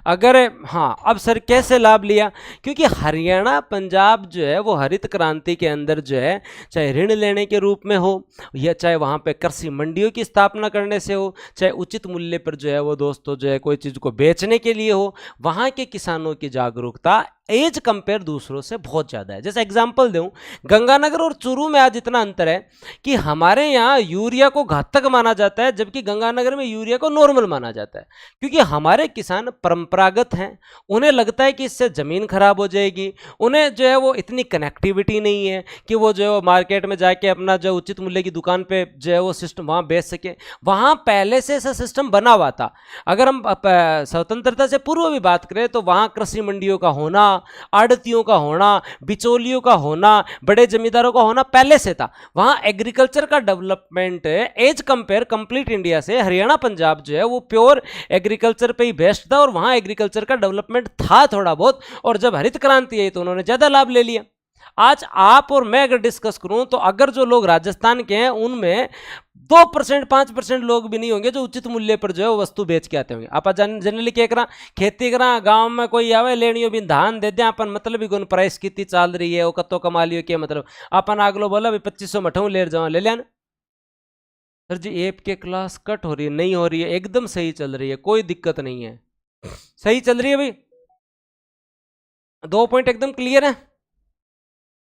अगर हाँ अब सर कैसे लाभ लिया, क्योंकि हरियाणा पंजाब जो है वो हरित क्रांति के अंदर जो है, चाहे ऋण लेने के रूप में हो, या चाहे वहाँ पे कृषि मंडियों की स्थापना करने से हो, चाहे उचित मूल्य पर जो है वो दोस्तों जो है कोई चीज़ को बेचने के लिए हो, वहाँ के किसानों की जागरूकता एज कंपेयर दूसरों से बहुत ज़्यादा है। जैसे एग्जांपल दूं, गंगानगर और चूरू में आज इतना अंतर है कि हमारे यहाँ यूरिया को घातक माना जाता है, जबकि गंगानगर में यूरिया को नॉर्मल माना जाता है, क्योंकि हमारे किसान परंपरागत हैं, उन्हें लगता है कि इससे ज़मीन खराब हो जाएगी, उन्हें जो है वो इतनी कनेक्टिविटी नहीं है कि वो जो है वो मार्केट में जाके अपना जो उचित मूल्य की दुकान पे जो है वो सिस्टम वहाँ बेच सके। वहाँ पहले से ऐसा सिस्टम बना हुआ था। अगर हम स्वतंत्रता से पूर्व भी बात करें तो वहाँ कृषि मंडियों का होना, आड़तियों का होना, बिचौलियों का होना, बड़े जमींदारों का होना पहले से था। वहाँ एग्रीकल्चर का development as compare complete India से हरियाणा पंजाब जो है वो प्योर एग्रीकल्चर पे ही बेस्ड था, और वहाँ एग्रीकल्चर का डेवलपमेंट था थोड़ा बहुत, और जब हरित क्रांति आई तो उन्होंने ज़्यादा लाभ ले लिया। आज आप और मैं अगर डिस्कस करूं तो अगर जो लोग राजस्थान के हैं उनमें 2% 5% लोग भी नहीं होंगे जो उचित मूल्य पर जो है वो वस्तु बेच के आते होंगे। आप जनरली क्या करा, खेती करा, गांव में कोई आवे लेनी भी धान दे दे, अपन मतलब ही गुन प्राइस कितनी चल रही है वो कत्तो कमा लियो क्या मतलब, अपन आगलो बोला भी 2500 मठू ले जाओ, ले लिया। सर जी एप के क्लास कट हो रही है, नहीं हो रही है, एकदम सही चल रही है, कोई दिक्कत नहीं है, सही चल रही है भाई, 2 पॉइंट एकदम क्लियर है,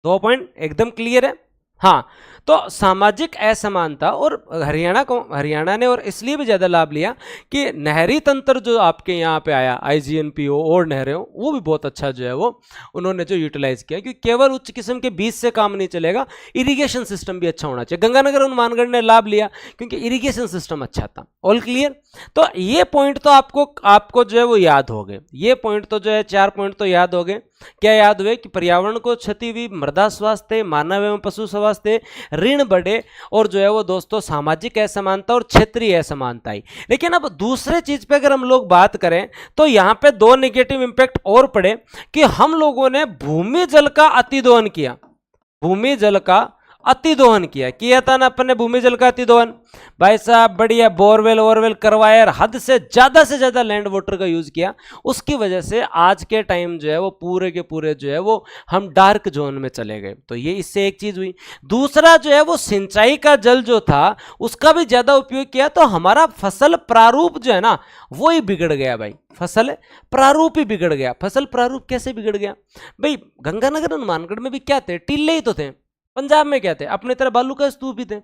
2 पॉइंट एकदम क्लियर है। हाँ, तो सामाजिक असमानता, और हरियाणा ने और इसलिए भी ज़्यादा लाभ लिया कि नहरी तंत्र जो आपके यहाँ पे आया, आईजीएनपीओ और नहरें, वो भी बहुत अच्छा जो है वो उन्होंने जो यूटिलाइज किया, क्योंकि केवल उच्च किस्म के बीज से काम नहीं चलेगा, इरिगेशन सिस्टम भी अच्छा होना चाहिए। गंगानगर हनुमानगढ़ ने लाभ लिया क्योंकि इरिगेशन सिस्टम अच्छा था। All clear? तो ये पॉइंट तो आपको जो है वो याद हो गए, ये पॉइंट तो जो है 4 पॉइंट तो याद हो गए। क्या याद हुए कि पर्यावरण को क्षति हुई, मृदा स्वास्थ्य, मानव एवं पशु स्वास्थ्य, ऋण बढ़े, और जो है वो दोस्तों सामाजिक असमानता और क्षेत्रीय असमानता आई। लेकिन अब दूसरे चीज पे अगर हम लोग बात करें तो यहां पे 2 नेगेटिव इंपैक्ट और पड़े कि हम लोगों ने भूमि जल का अतिदोहन किया, भूमि जल का अतिदोहन किया था ना अपन ने, भूमि जल का अतिदोहन भाई साहब, बढ़िया बोरवेल करवाया, हद से ज्यादा लैंड वाटर का यूज किया, उसकी वजह से आज के टाइम जो है वो पूरे के पूरे जो है वो हम डार्क जोन में चले गए। तो ये इससे एक चीज हुई। दूसरा जो है वो सिंचाई का जल जो था उसका भी ज्यादा उपयोग किया, तो हमारा फसल प्रारूप जो है ना वो ही बिगड़ गया भाई, फसल प्रारूप ही बिगड़ गया। फसल प्रारूप कैसे बिगड़ गया भाई? गंगानगर हनुमानगढ़ में भी क्या थे, टीले ही तो थे। पंजाब में क्या थे, अपने तरह बालू का स्तूप ही थे।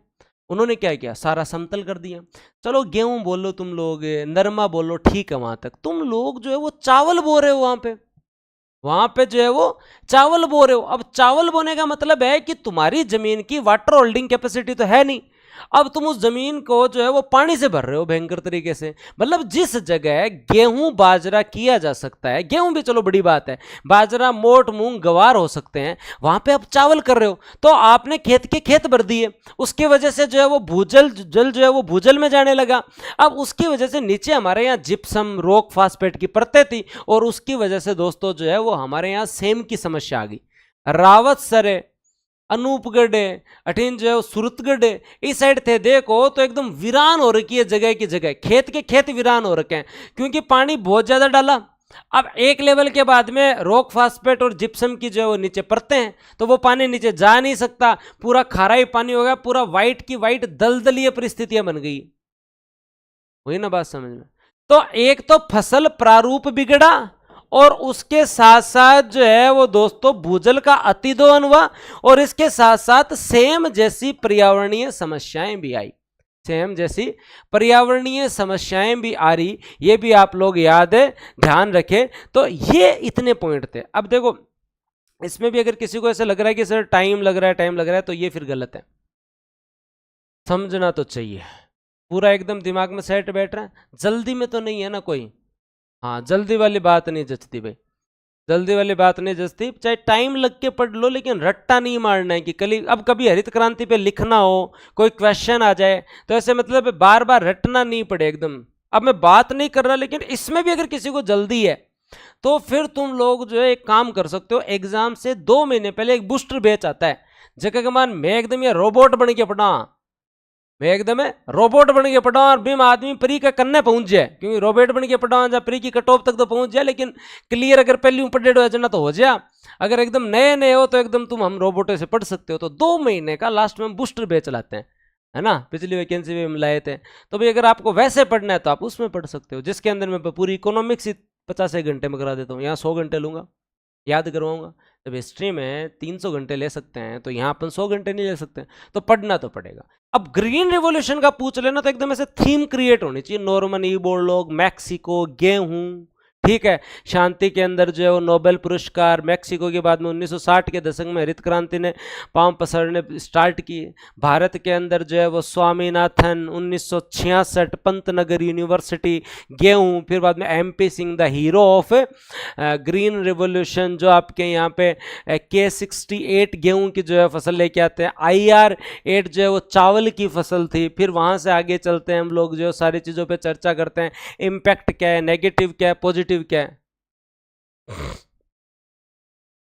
उन्होंने क्या किया, सारा समतल कर दिया। चलो गेहूं बोलो तुम लोग, नरमा बोलो, ठीक है, वहां तक तुम लोग जो है वो चावल बो रहे हो, वहां पे जो है वो चावल बो रहे हो। अब चावल बोने का मतलब है कि तुम्हारी जमीन की वाटर होल्डिंग कैपेसिटी तो है नहीं, अब तुम उस जमीन को जो है वो पानी से भर रहे हो भयंकर तरीके से। मतलब जिस जगह गेहूं बाजरा किया जा सकता है, गेहूं भी चलो बड़ी बात है, बाजरा मोट मूंग गवार हो सकते हैं, वहां पे आप चावल कर रहे हो, तो आपने खेत के खेत भर दिए, उसकी वजह से जो है वो भूजल जल जो है वो भूजल में जाने लगा। अब उसकी वजह से नीचे हमारे यहाँ जिप्सम रॉक फास्फेट की परतें थी, और उसकी वजह से दोस्तों जो है वो हमारे यहाँ सेम की समस्या आ गई। रावतसर है, अनूपगढ़ है, अठीन जो है सूरतगढ़ है, इस साइड थे देखो तो एकदम वीरान हो रखी है, जगह की जगह खेत के खेत वीरान हो रखे हैं, क्योंकि पानी बहुत ज्यादा डाला। अब एक लेवल के बाद में रॉक फास्फेट और जिप्सम की जो है वो नीचे परतें हैं, तो वो पानी नीचे जा नहीं सकता, पूरा खारा ही पानी हो गया, पूरा वाइट की वाइट दलदलीय परिस्थितियां बन गई। वही ना बात समझ में। तो एक तो फसल प्रारूप बिगड़ा, और उसके साथ साथ जो है वो दोस्तों भूजल का अतिदोहन हुआ, और इसके साथ साथ सेम जैसी पर्यावरणीय समस्याएं भी आई, सेम जैसी पर्यावरणीय समस्याएं भी आ रही, ये भी आप लोग याद है, ध्यान रखें। तो ये इतने पॉइंट थे। अब देखो इसमें भी अगर किसी को ऐसा लग रहा है कि सर टाइम लग रहा है, टाइम लग रहा है, तो ये फिर गलत है, समझना तो चाहिए, पूरा एकदम दिमाग में सेट बैठ रहा है, जल्दी में तो नहीं है ना कोई। हाँ, जल्दी वाली बात नहीं जचती भाई, जल्दी वाली बात नहीं जचती, चाहे टाइम लग के पढ़ लो, लेकिन रट्टा नहीं मारना है कि अब कभी हरित क्रांति पे लिखना हो, कोई क्वेश्चन आ जाए, तो ऐसे मतलब बार बार रटना नहीं पड़े एकदम। अब मैं बात नहीं कर रहा, लेकिन इसमें भी अगर किसी को जल्दी है तो फिर तुम लोग जो है एक काम कर सकते हो, एग्जाम से 2 महीने पहले एक बूस्टर बैच आता है, जगह के मान मैं एकदम ये रोबोट बन के पढ़ा, मैं एकदम रोबोट बन के पढ़ा, और बिम आदमी प्री का कन्ने पहुंच जाए, क्योंकि रोबोट बन के पढ़ा जहाँ प्री की कटऑफ तक तो पहुंच जाए, लेकिन क्लियर अगर पहली पढ़े हो जाना तो हो जाए। अगर एकदम नए नए हो तो एकदम तुम हम रोबोटों से पढ़ सकते हो। तो 2 महीने का लास्ट में हम बूस्टर बैच लाते हैं, है ना, पिछली वैकेंसी में हम लाए थे। तो भाई अगर आपको वैसे पढ़ना है तो आप उसमें पढ़ सकते हो, जिसके अंदर मैं पूरी इकोनॉमिक्स 50 घंटे में करा देता हूँ, यहाँ 100 घंटे लूंगा, याद करवाऊंगा। जब हिस्ट्री में 300 घंटे ले सकते हैं तो यहाँ अपन 100 घंटे नहीं ले सकते, तो पढ़ना तो पड़ेगा। अब ग्रीन रिवॉल्यूशन का पूछ लेना तो एकदम ऐसे थीम क्रिएट होनी चाहिए, नॉर्मन इबोर्लोग, मैक्सिको, गेहूं, ठीक है। शांति के अंदर जो है वो नोबेल पुरस्कार, मैक्सिको के बाद में 1960 के दशक में हरित क्रांति ने पांव पसारने स्टार्ट किए। भारत के अंदर जो है वो स्वामीनाथन 1966 पंतनगर यूनिवर्सिटी, गेहूं, फिर बाद में MP Singh the hero of green revolution, जो आपके यहाँ पे K68 गेहूं की जो है फसल लेके आते हैं, IR8 जो है वो चावल की फसल थी। फिर वहां से आगे चलते हैं हम लोग, जो सारी चीजों पे चर्चा करते हैं, इम्पैक्ट क्या है, नेगेटिव क्या है, पॉजिटिव क्या है।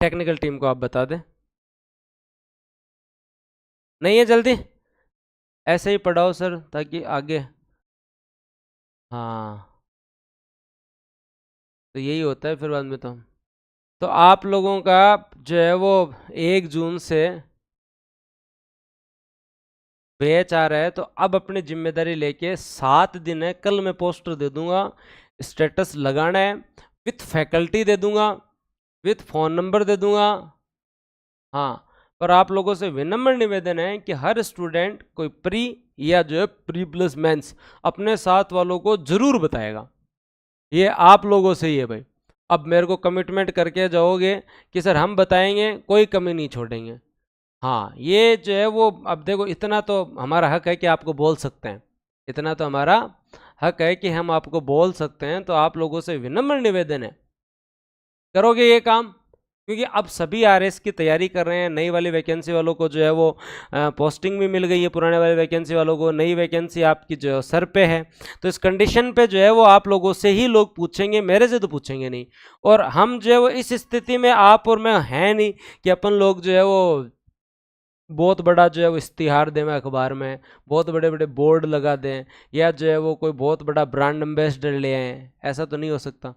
टेक्निकल टीम को आप बता दें, नहीं है जल्दी, ऐसे ही पढ़ाओ सर ताकि आगे। हाँ, तो यही होता है फिर बाद में। तो आप लोगों का जो है वो 1 जून से बैच आ रहा है, तो अब अपनी जिम्मेदारी लेके 7 दिन है, कल मैं पोस्टर दे दूंगा, स्टेटस लगाना है, विथ फैकल्टी दे दूंगा, विथ फ़ोन नंबर दे दूंगा। हाँ, पर आप लोगों से विनम्र निवेदन है कि हर स्टूडेंट कोई प्री या जो है प्री प्लस मेंस अपने साथ वालों को जरूर बताएगा, ये आप लोगों से ही है भाई। अब मेरे को कमिटमेंट करके जाओगे कि सर हम बताएंगे, कोई कमी नहीं छोड़ेंगे। हाँ, ये जो है वो, अब देखो इतना तो हमारा हक है कि आपको बोल सकते हैं, इतना तो हमारा हक है कि हम आपको बोल सकते हैं। तो आप लोगों से विनम्र निवेदन है, करोगे ये काम, क्योंकि अब सभी RS की तैयारी कर रहे हैं। नई वाली वैकेंसी वालों को जो है वो पोस्टिंग भी मिल गई है, पुराने वाले वैकेंसी वालों को नई वैकेंसी आपकी जो सर पे है। तो इस कंडीशन पे जो है वो आप लोगों से ही लोग पूछेंगे, मेरे से तो पूछेंगे नहीं। और हम जो है वो इस स्थिति में आप और मैं हैं नहीं कि अपन लोग जो है वो बहुत बड़ा जो है वो इश्तिहार दें अखबार में, बहुत बड़े बड़े बोर्ड लगा दें, या जो है वो कोई बहुत बड़ा ब्रांड एम्बेसडर ले आए, ऐसा तो नहीं हो सकता,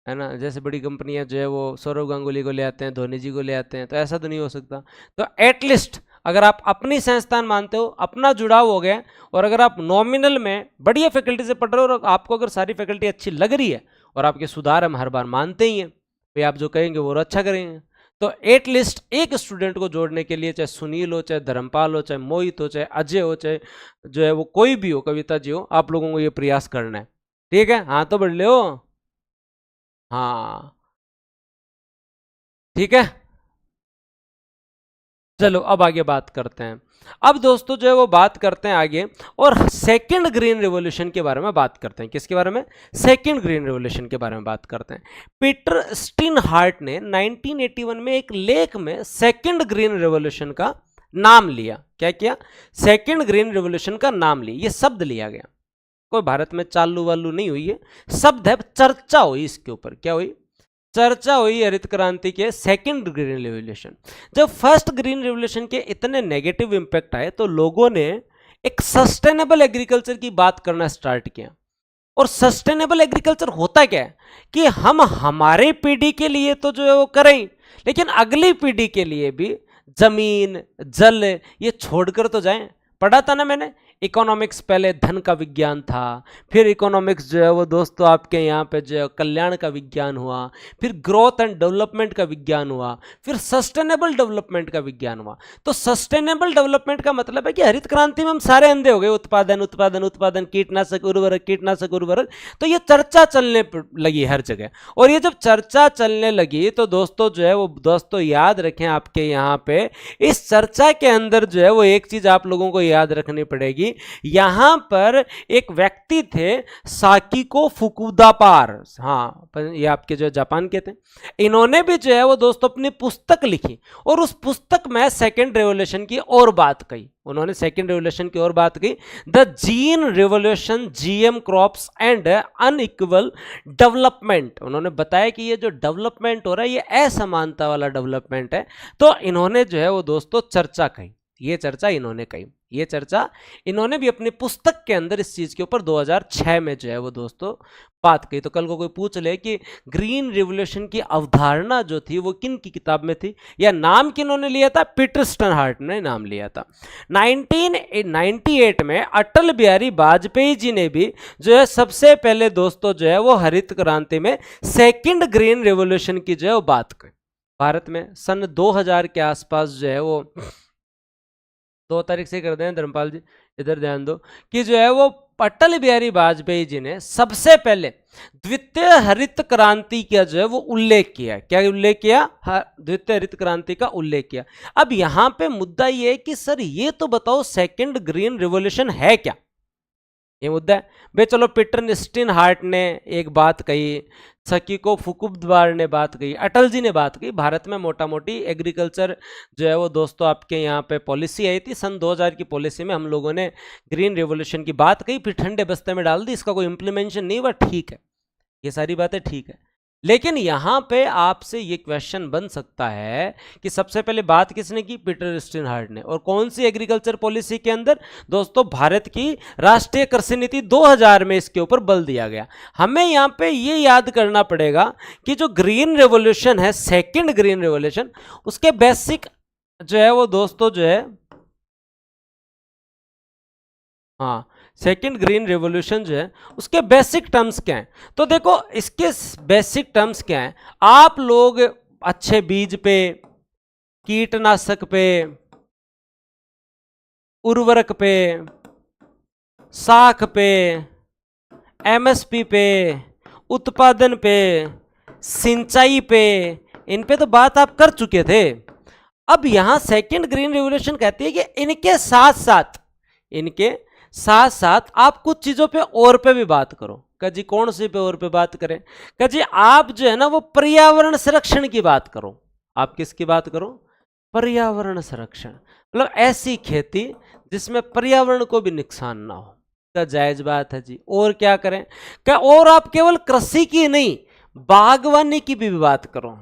है ना। जैसे बड़ी कंपनियां जो है वो सौरव गांगुली को ले आते हैं, धोनी जी को ले आते हैं, तो ऐसा तो नहीं हो सकता। तो एटलीस्ट अगर आप अपनी संस्थान मानते हो, अपना जुड़ाव हो गया, और अगर आप नॉमिनल में बढ़िया फैकल्टी से पढ़ रहे हो, और आपको अगर सारी फैकल्टी अच्छी लग रही है, और आपके सुधार हम हर बार मानते ही हैं भाई, आप जो कहेंगे वो अच्छा करेंगे, तो एटलीस्ट एक स्टूडेंट को जोड़ने के लिए, चाहे सुनील हो, चाहे धर्मपाल हो, चाहे मोहित हो, चाहे अजय हो, चाहे जो है वो कोई भी हो, कविता जी हो, आप लोगों को ये प्रयास करना है, ठीक है। हाँ तो बढ़ ले हो, हाँ ठीक है। चलो अब आगे बात करते हैं। अब दोस्तों जो है वो बात करते हैं आगे, और सेकंड ग्रीन रिवॉल्यूशन के बारे में बात करते हैं। किसके बारे में? सेकंड ग्रीन रिवॉल्यूशन के बारे में बात करते हैं। पीटर स्टीनहार्ट ने 1981 में एक लेख में सेकंड ग्रीन रिवॉल्यूशन का नाम लिया। क्या किया? सेकंड ग्रीन रिवॉल्यूशन का नाम लिया, ये शब्द लिया गया, कोई भारत में चालू वालू नहीं हुई है, शब्द है, चर्चा हुई इसके ऊपर। क्या हुई? चर्चा हुई हरित क्रांति के सेकंड ग्रीन रेवोल्यूशन। जब फर्स्ट ग्रीन रेवोल्यूशन के इतने नेगेटिव इंपैक्ट आए तो लोगों ने एक सस्टेनेबल एग्रीकल्चर की बात करना स्टार्ट किया। और सस्टेनेबल एग्रीकल्चर होता क्या है कि हम हमारे पीढ़ी के लिए तो जो है वो करें, लेकिन अगली पीढ़ी के लिए भी जमीन जल ये छोड़कर तो जाएं। पढ़ा था ना मैंने, इकोनॉमिक्स पहले धन का विज्ञान था, फिर इकोनॉमिक्स जो है वो दोस्तों आपके यहाँ पे जो है कल्याण का विज्ञान हुआ, फिर ग्रोथ एंड डेवलपमेंट का विज्ञान हुआ, फिर सस्टेनेबल डेवलपमेंट का विज्ञान हुआ। तो सस्टेनेबल डेवलपमेंट का मतलब है कि हरित क्रांति में हम सारे अंधे हो गए, उत्पादन उत्पादन उत्पादन, कीटनाशक उर्वरक कीटनाशक उर्वरक। तो ये चर्चा चलने लगी हर जगह, और ये जब चर्चा चलने लगी तो दोस्तों जो है वो दोस्तों याद रखें, आपके यहाँ पे इस चर्चा के अंदर जो है वो एक चीज आप लोगों को याद रखनी पड़ेगी। यहां पर एक व्यक्ति थे साकिको फुकुदा पार, हाँ ये आपके जो जापान के थे, इन्होंने भी जो है वो दोस्तों अपनी पुस्तक लिखी और उस पुस्तक में सेकेंड रेवोल्यूशन की और बात कही। उन्होंने सेकेंड रेवोल्यूशन की और बात की, the gene revolution, GM crops and unequal development. उन्होंने बताया कि ये जो डेवलपमेंट हो रहा है ये असमानता वाला डेवलपमेंट है। तो इन्होंने जो है वो दोस्तों चर्चा कही, ये चर्चा इन्होंने कही, ये चर्चा इन्होंने भी अपनी पुस्तक के अंदर इस चीज के ऊपर 2006 में जो है वो दोस्तों बात कही। तो कल को कोई पूछ ले कि ग्रीन रिवोल्यूशन की अवधारणा जो थी वो किन की किताब में थी या नाम किन्होंने लिया था, पीटर स्टनहार्ट ने नाम लिया था। 1998 में अटल बिहारी वाजपेयी जी ने भी जो है सबसे पहले दोस्तों जो है वो हरित क्रांति में सेकंड ग्रीन रिवोल्यूशन की जो है वो बात कही। भारत में सन 2000 के आसपास जो है वो 2 तारीख से कर दें धर्मपाल जी, इधर ध्यान दो कि जो है वो अटल बिहारी वाजपेयी जी ने सबसे पहले द्वितीय हरित क्रांति का जो है वो उल्लेख किया। क्या उल्लेख किया? द्वितीय हरित क्रांति का उल्लेख किया। अब यहां पे मुद्दा ये है कि सर ये तो बताओ सेकंड ग्रीन रिवॉल्यूशन है क्या, ये मुद्दा है भाई। चलो पीटर स्टीनहार्ट ने एक बात कही, सकीको फुकुबद्वार ने बात कही, अटल जी ने बात कही। भारत में मोटा मोटी एग्रीकल्चर जो है वो दोस्तों आपके यहाँ पे पॉलिसी आई थी सन 2000 की पॉलिसी में हम लोगों ने ग्रीन रिवॉल्यूशन की बात कही, फिर ठंडे बस्ते में डाल दी, इसका कोई इंप्लीमेंटेशन नहीं हुआ, ठीक है, ये सारी बातें ठीक है। लेकिन यहां पे आपसे ये क्वेश्चन बन सकता है कि सबसे पहले बात किसने की? पीटर स्टीनहार्ट ने। और कौन सी एग्रीकल्चर पॉलिसी के अंदर? दोस्तों भारत की राष्ट्रीय कृषि नीति 2000 में इसके ऊपर बल दिया गया। हमें यहां पे ये याद करना पड़ेगा कि जो ग्रीन रेवोल्यूशन है, सेकेंड ग्रीन रेवोल्यूशन, उसके बेसिक जो है वो दोस्तों जो है, हाँ सेकेंड ग्रीन रेवोल्यूशन जो है उसके बेसिक टर्म्स क्या हैं? तो देखो इसके बेसिक टर्म्स क्या हैं, आप लोग अच्छे बीज पे, कीटनाशक पे, उर्वरक पे, साख पे, एमएसपी पे, उत्पादन पे, सिंचाई पे, इन पे तो बात आप कर चुके थे। अब यहां सेकेंड ग्रीन रेवोल्यूशन कहती है कि इनके साथ साथ आप कुछ चीजों पे और पे भी बात करो। का जी कौन सी पे और पे बात करें? का जी आप जो है ना वो पर्यावरण संरक्षण की बात करो। आप किसकी बात करो? पर्यावरण संरक्षण, मतलब ऐसी खेती जिसमें पर्यावरण को भी नुकसान ना हो। का जायज बात है जी। और क्या करें? क्या और आप केवल कृषि की नहीं, बागवानी की भी बात करो।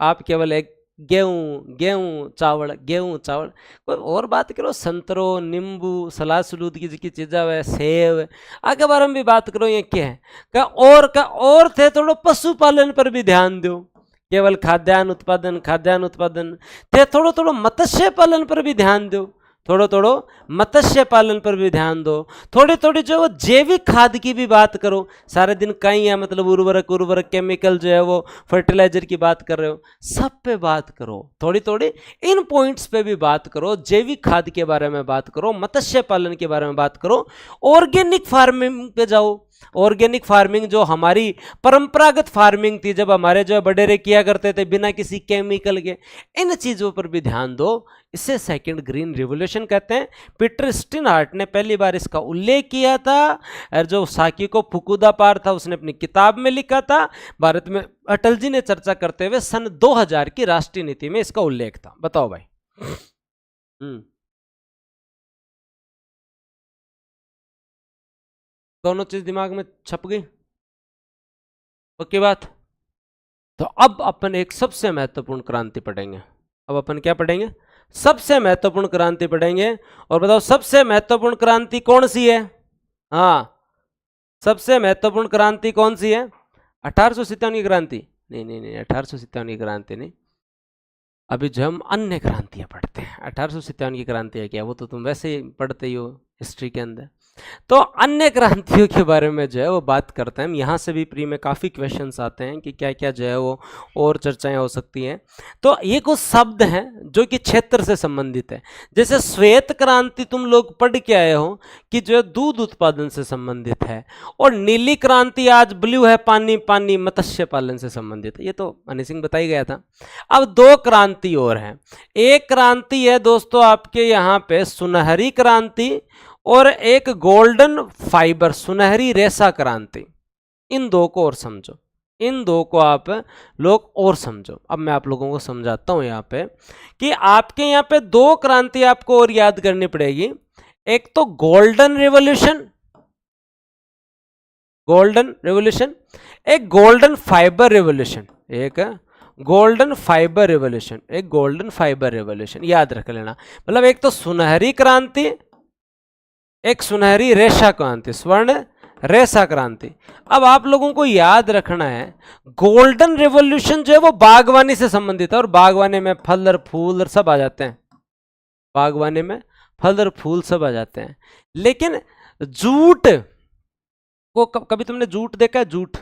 आप केवल एक गेहूं चावल कोई और बात करो, संतरों, नींबू, सलाद सलूद की चीज़ा है, सेब, आगे बारे में भी बात करो। ये क्या है? का और थे थोड़ा पशुपालन पर भी ध्यान दो। केवल खाद्यान्न उत्पादन थे, थोड़ा मत्स्य पालन पर भी ध्यान दो, थोड़ा मत्स्य पालन पर भी ध्यान दो, थोड़ी जो वो जैविक खाद की भी बात करो। सारे दिन कहीं है मतलब उर्वरक केमिकल जो है वो फर्टिलाइजर की बात कर रहे हो, सब पे बात करो। थोड़ी इन पॉइंट्स पे भी बात करो, जैविक खाद के बारे में बात करो, मत्स्य पालन के बारे में बात करो, ऑर्गेनिक फार्मिंग पे जाओ। ऑर्गेनिक फार्मिंग जो हमारी परंपरागत फार्मिंग थी, जब हमारे जो बडेरे किया करते थे बिना किसी केमिकल के, इन चीजों पर भी ध्यान दो। इसे सेकंड ग्रीन रिवॉल्यूशन कहते हैं। पीटर स्टीनहार्ट ने पहली बार इसका उल्लेख किया था, और जो साकिको फुकुदा पार था उसने अपनी किताब में लिखा था। भारत में अटल जी ने चर्चा करते हुए सन 2000 की राष्ट्रीय नीति में इसका उल्लेख था। बताओ भाई। दोनों चीज दिमाग में छप गई? ओके बात। तो अब अपन एक सबसे महत्वपूर्ण क्रांति पढ़ेंगे। अब अपन क्या पढ़ेंगे? सबसे महत्वपूर्ण क्रांति पढ़ेंगे। और बताओ सबसे महत्वपूर्ण क्रांति कौन सी है? हाँ, सबसे महत्वपूर्ण क्रांति कौन सी है? 1857 की क्रांति? नहीं नहीं नहीं, 1857 की क्रांति नहीं। अभी जो हम अन्य क्रांतियां पढ़ते हैं, 1857 की क्रांति है क्या? वो तो तुम वैसे ही पढ़ते ही हो हिस्ट्री के अंदर। तो अन्य क्रांतियों के बारे में जो है वो बात करते हैं हम। यहाँ से भी प्री में काफ़ी क्वेश्चंस आते हैं कि क्या क्या जो है वो और चर्चाएं हो सकती हैं। तो ये कुछ शब्द हैं जो कि क्षेत्र से संबंधित है। जैसे श्वेत क्रांति तुम लोग पढ़ के आए हो कि जो है दूध उत्पादन से संबंधित है, और नीली क्रांति आज ब्लू है, पानी पानी मत्स्य पालन से संबंधित है। ये तो हनी सिंह बताई गया था। अब दो क्रांति और हैं। एक क्रांति है दोस्तों आपके यहाँ पे सुनहरी क्रांति, और एक गोल्डन फाइबर सुनहरी रेशा क्रांति। इन दो को और समझो, इन दो को आप लोग और समझो। अब मैं आप लोगों को समझाता हूं यहाँ पे कि आपके यहाँ पे दो क्रांति आपको और याद करनी पड़ेगी। एक तो गोल्डन रिवॉल्यूशन, गोल्डन रिवॉल्यूशन, एक गोल्डन फाइबर रिवॉल्यूशन, एक गोल्डन फाइबर रिवॉल्यूशन, एक गोल्डन फाइबर रिवॉल्यूशन। याद रख लेना। मतलब एक तो सुनहरी क्रांति, एक सुनहरी रेशा क्रांति, स्वर्ण रेशा क्रांति। अब आप लोगों को याद रखना है गोल्डन रिवॉल्यूशन जो है वो बागवानी से संबंधित है, और बागवानी में फल और फूल और सब आ जाते हैं, बागवानी में फल और फूल सब आ जाते हैं। लेकिन जूट को कभी तुमने जूट देखा है? जूट,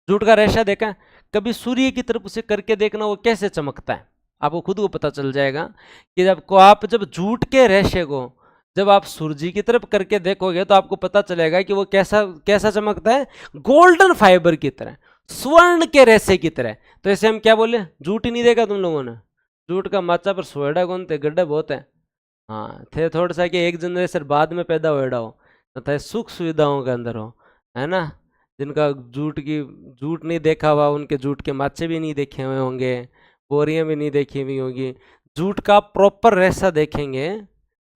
जूट का रेशा देखा है? कभी सूर्य की तरफ उसे करके देखना वो कैसे चमकता है, आपको खुद को पता चल जाएगा कि जब जूट के रेशे को जब आप सूर्य की तरफ करके देखोगे तो आपको पता चलेगा कि वो कैसा कैसा चमकता है, गोल्डन फाइबर की तरह, स्वर्ण के रेशे की तरह। तो ऐसे हम क्या बोले? जूट ही नहीं देखा तुम लोगों ने? जूट का माचा पर सोएडा कौन थे? गड्ढे बहुत है। हाँ थे, थोड़ा सा कि एक जनरेशन बाद में पैदा होएडा हो तथा सुख सुविधाओं के अंदर हो, है ना। जिनका जूट नहीं देखा हुआ उनके जूट के माचे भी नहीं देखे हुए होंगे, बोरियां भी नहीं देखी हुई होंगी। जूट का प्रॉपर रेशा देखेंगे,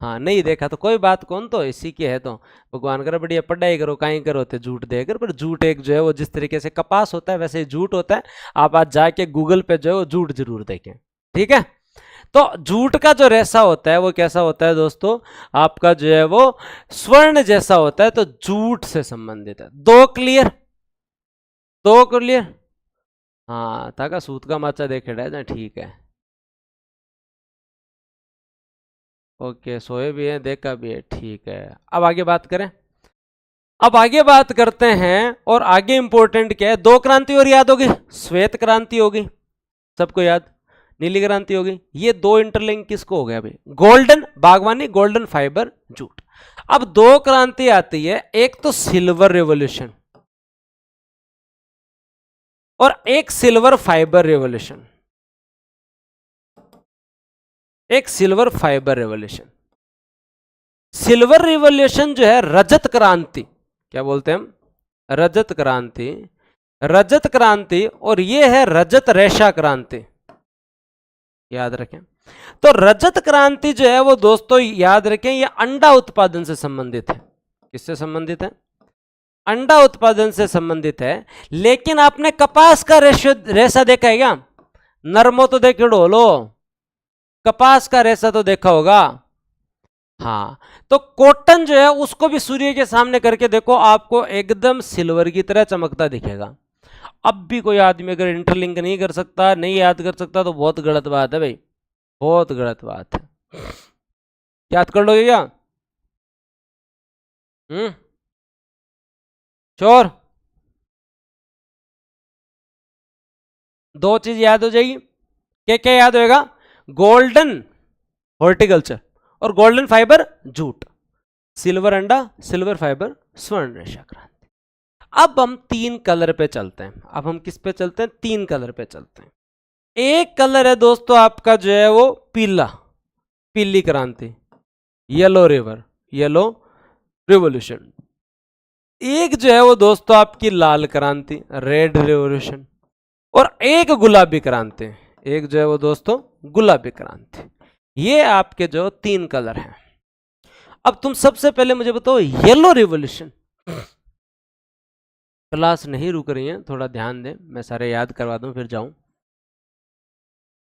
हाँ नहीं देखा तो कोई बात कौन, तो इसी की है तो भगवान कर बढ़िया पढ़ाई करो, कहीं करो तो जूट देकर। पर जूट एक जो है वो जिस तरीके से कपास होता है वैसे ही जूट होता है। आप आज जाके गूगल पे जो है वो जूट जरूर देखें, ठीक है। तो जूट का जो रेशा होता है वो कैसा होता है दोस्तों? आपका जो है वो स्वर्ण जैसा होता है, तो जूट से संबंधित है। दो क्लियर? दो क्लियर? हाँ था का सूत का माचा देखे ना, ठीक है, ओके। सोए भी है, देखा भी है, ठीक है। अब आगे बात करें, अब आगे बात करते हैं। और आगे इंपॉर्टेंट क्या है? दो क्रांति और याद होगी, श्वेत क्रांति होगी सबको याद, नीली क्रांति होगी। ये दो इंटरलिंक किसको हो गया अभी? गोल्डन बागवानी, गोल्डन फाइबर, जूट। अब दो क्रांति आती है, एक तो सिल्वर रेवोल्यूशन और एक सिल्वर फाइबर रेवोल्यूशन, एक silver fibre revolution. Silver revolution जो है रजत क्रांति, क्या बोलते हैं हम? रजत क्रांति, रजत क्रांति। और ये है रजत रेशा क्रांति, याद रखें। तो रजत क्रांति जो है वो दोस्तों याद रखें, ये अंडा उत्पादन से संबंधित है। किससे संबंधित है? अंडा उत्पादन से संबंधित है। लेकिन आपने कपास का रेशा देखा है क्या? नरमो तो देखे ढोलो, कपास का रेशा तो देखा होगा। हाँ, तो कॉटन जो है उसको भी सूर्य के सामने करके देखो, आपको एकदम सिल्वर की तरह चमकता दिखेगा। अब भी कोई आदमी अगर इंटरलिंक नहीं कर सकता, नहीं याद कर सकता, तो बहुत गलत बात है भाई, बहुत गलत बात है। याद कर लोगे क्या? श्योर? दो चीज याद हो जाएगी। क्या क्या याद होएगा? गोल्डन हॉर्टिकल्चर और गोल्डन फाइबर जूट, सिल्वर अंडा, सिल्वर फाइबर, स्वर्ण रेशा क्रांति। अब हम तीन कलर पे चलते हैं। अब हम किस पे चलते हैं? तीन कलर पे चलते हैं। एक कलर है दोस्तों आपका जो है वो पीला, पीली क्रांति, येलो रिवर, येलो रिवॉल्यूशन। एक जो है वो दोस्तों आपकी लाल क्रांति, रेड रिवॉल्यूशन। और एक गुलाबी क्रांति, एक जो है वो दोस्तों गुलाबी क्रांति। ये आपके जो तीन कलर हैं। अब तुम सबसे पहले मुझे बताओ येलो रिवॉल्यूशन, क्लास नहीं रुक रही है, थोड़ा ध्यान दें, मैं सारे याद करवा दूं फिर जाऊं।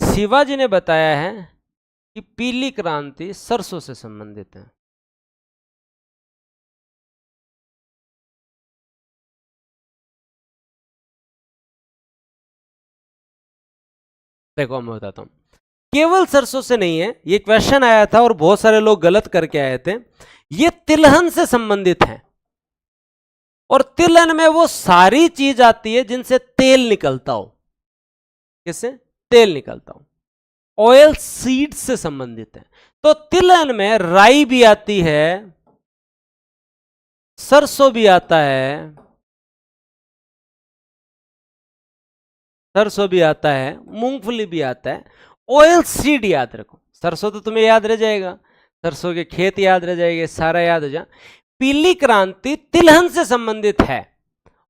शिवाजी ने बताया है कि पीली क्रांति सरसों से संबंधित है। देखो मैं बताता हूं, केवल सरसों से नहीं है, ये क्वेश्चन आया था और बहुत सारे लोग गलत करके आए थे। ये तिलहन से संबंधित है, और तिलहन में वो सारी चीज आती है जिनसे तेल निकलता हो। किससे? तेल निकलता हो। ऑयल सीड से संबंधित है। तो तिलहन में राई भी आती है, सरसों भी आता है, सरसों भी आता है, मूंगफली भी आता है। ऑयल सीड याद रखो। सरसों तो तुम्हें याद रह जाएगा, सरसों के खेत याद रह जाएंगे, सारा याद हो जा। पीली क्रांति तिलहन से संबंधित है,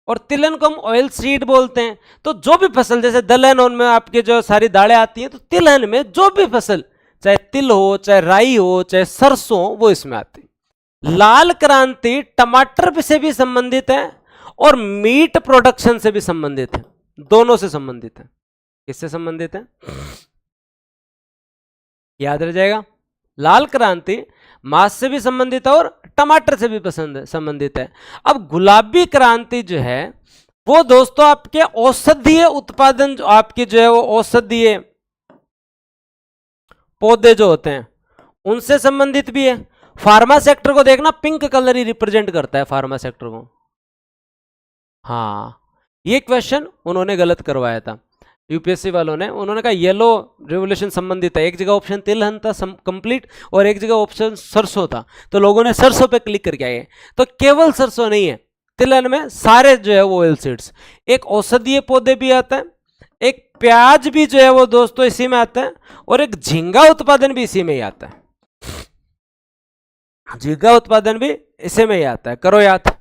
और तिलहन को हम ऑयल सीड बोलते हैं। तो जो भी फसल, जैसे दलहन, उनमें आपके जो सारी दालें आती हैं, तो तिलहन में जो भी फसल, चाहे तिल हो, चाहे राई हो, चाहे सरसों, वो इसमें आती। लाल क्रांति टमाटर से भी संबंधित है और मीट प्रोडक्शन से भी संबंधित है, दोनों से संबंधित है। किससे संबंधित है? याद रह जाएगा। लाल क्रांति मांस से भी संबंधित है और टमाटर से भी संबंधित है। अब गुलाबी क्रांति जो है वो दोस्तों आपके औषधीय उत्पादन, जो आपके जो है वो औषधीय पौधे जो होते हैं उनसे संबंधित भी है। फार्मा सेक्टर को देखना, पिंक कलर ही रिप्रेजेंट करता है फार्मा सेक्टर को। हाँ, ये क्वेश्चन उन्होंने गलत करवाया था यूपीएससी वालों ने। उन्होंने कहा येलो रेवोल्यूशन संबंधित है, एक जगह ऑप्शन तिलहन था कंप्लीट और एक जगह ऑप्शन सरसों था, तो लोगों ने सरसों पे क्लिक करके आए। तो केवल सरसों नहीं है, तिलहन में सारे जो है वो ऑयल सीड्स। एक औषधीय पौधे भी आता है, एक प्याज भी जो है वो दोस्तों इसी में आता है, और एक झींगा उत्पादन भी इसी में ही आता है। झींगा उत्पादन भी इसी में ही आता है। करो याद,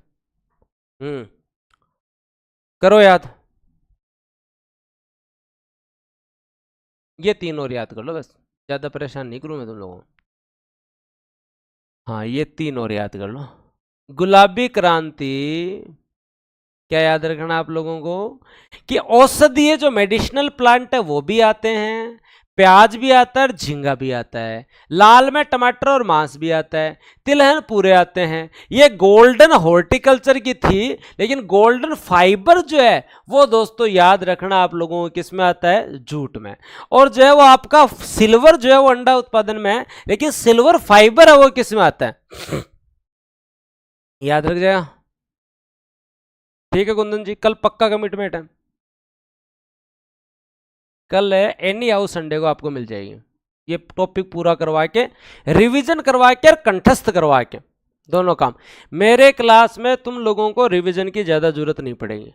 करो याद। ये तीन और याद कर लो बस, ज्यादा परेशान नहीं करूं मैं तुम लोगों को। हाँ, ये तीन और याद कर लो। गुलाबी क्रांति, क्या याद रखना आप लोगों को कि औषधीय जो मेडिसिनल प्लांट है वो भी आते हैं, प्याज भी आता है और झींगा भी आता है। लाल में टमाटर और मांस भी आता है, तिलहन पूरे आते हैं। ये गोल्डन हॉर्टिकल्चर की थी, लेकिन गोल्डन फाइबर जो है वो दोस्तों याद रखना आप लोगों को किस में आता है? जूट में। और जो है वो आपका सिल्वर जो है वो अंडा उत्पादन में है, लेकिन सिल्वर फाइबर है वो किस में आता है? याद रख जाएगा। ठीक है कुंदन जी, कल पक्का कमिटमेंट है। कल है एनी हाउ संडे को आपको मिल जाएगी ये टॉपिक पूरा करवा के, रिवीजन करवा के और कंठस्थ करवा के, दोनों काम। मेरे क्लास में तुम लोगों को रिवीजन की ज़्यादा जरूरत नहीं पड़ेगी,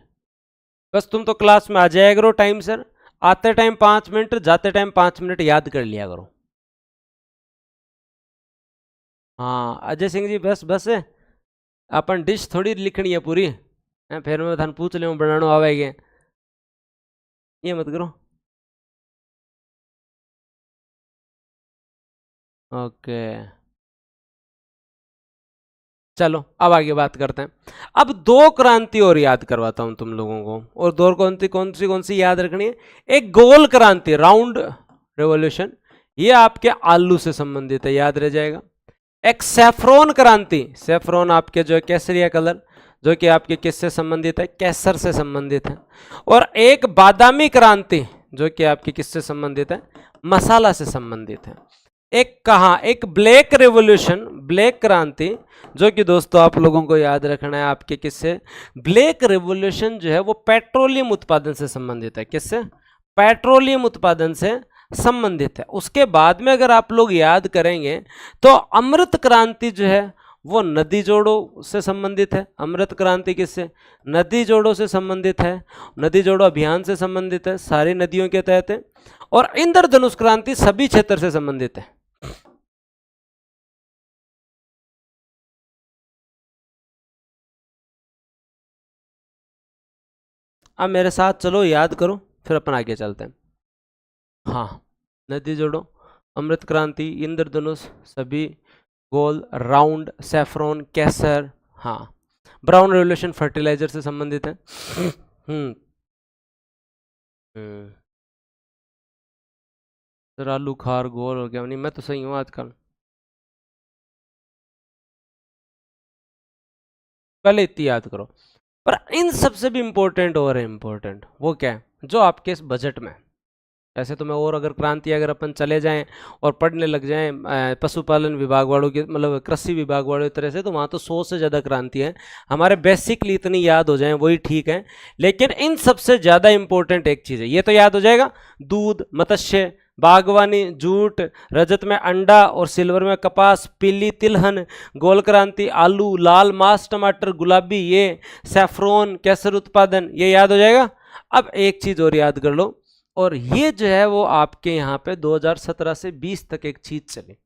बस तुम तो क्लास में आ जाया करो टाइम सर, आते टाइम 5 मिनट, जाते टाइम 5 मिनट याद कर लिया करो। हाँ अजय सिंह जी, बस बस अपन डिश थोड़ी लिखनी है पूरी, फिर मैं थान पूछ ले बनाना आवेगे, ये मत करो। ओके चलो अब आगे बात करते हैं। अब दो क्रांति और याद करवाता हूं तुम लोगों को, और दो कौन सी याद रखनी है। एक गोल क्रांति, राउंड रेवोल्यूशन, ये आपके आलू से संबंधित है, याद रह जाएगा। एक सैफ्रॉन क्रांति, सैफ्रॉन आपके जो केसरिया कलर, जो कि आपके किससे संबंधित है? केसर से संबंधित है। और एक बादामी क्रांति, जो कि आपकी किससे संबंधित है? मसाला से संबंधित है। एक कहा, एक ब्लैक रेवोल्यूशन, ब्लैक क्रांति, जो कि दोस्तों आप लोगों को याद रखना है आपके किससे? ब्लैक रेवोल्यूशन जो है वो पेट्रोलियम उत्पादन से संबंधित है। किससे? पेट्रोलियम उत्पादन से संबंधित है। उसके बाद में अगर आप लोग याद करेंगे तो अमृत क्रांति जो है वो नदी जोड़ों से संबंधित है। अमृत क्रांति किससे? नदी जोड़ों से संबंधित है, नदी जोड़ो अभियान से संबंधित है, सारी नदियों के तहत है। और इंद्रधनुष क्रांति सभी क्षेत्र से संबंधित है। अब मेरे साथ चलो, याद करो, फिर अपन आगे चलते हैं। हाँ, नदी जोड़ो, अमृत क्रांति, इंद्रधनुष, सभी, गोल, राउंड, सैफ्रॉन, केसर। हाँ, ब्राउन रेवोल्यूशन फर्टिलाइजर से संबंधित है। हम्म हम्म। सर आलू खार गोल हो गया, नहीं मैं तो सही हूँ आजकल। पहले इतनी याद करो। पर इन सबसे भी इम्पोर्टेंट और है, इम्पोर्टेंट वो क्या है जो आपके इस बजट में। ऐसे तो मैं और अगर क्रांति अगर अपन चले जाएं और पढ़ने लग जाएं पशुपालन विभाग वालों की, मतलब कृषि विभाग वालों की तरह से, तो वहाँ तो 100 से ज़्यादा क्रांति है। हमारे बेसिकली इतनी याद हो जाए वही ठीक है। लेकिन इन सबसे ज़्यादा इंपॉर्टेंट एक चीज़ है, ये तो याद हो जाएगा, दूध, मत्स्य, बागवानी, जूट, रजत में अंडा और सिल्वर में कपास, पीली तिलहन, गोल क्रांति आलू, लाल मांस टमाटर, गुलाबी ये सैफ्रॉन, केसर उत्पादन, ये याद हो जाएगा। अब एक चीज़ और याद कर लो, और ये जो है वो आपके यहाँ पे 2017 से 20 तक एक चीज चली,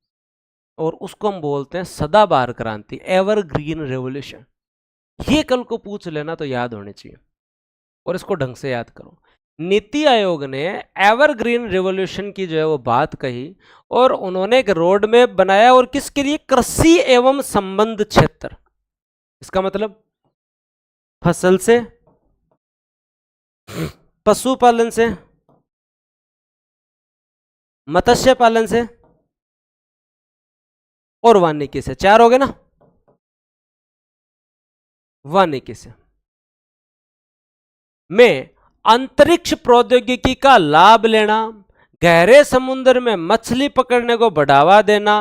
और उसको हम बोलते हैं सदाबहार क्रांति, एवरग्रीन रेवोल्यूशन। ये कल को पूछ लेना तो याद होने चाहिए, और इसको ढंग से याद करो। नीति आयोग ने एवरग्रीन रेवोल्यूशन की जो है वो बात कही, और उन्होंने एक रोड मैप बनाया, और किसके लिए? कृषि एवं संबंध क्षेत्र। इसका मतलब फसल से, पशुपालन से, मत्स्य पालन से, और वानिकी से। चार हो गए ना? वानिकी से में अंतरिक्ष प्रौद्योगिकी का लाभ लेना, गहरे समुद्र में मछली पकड़ने को बढ़ावा देना,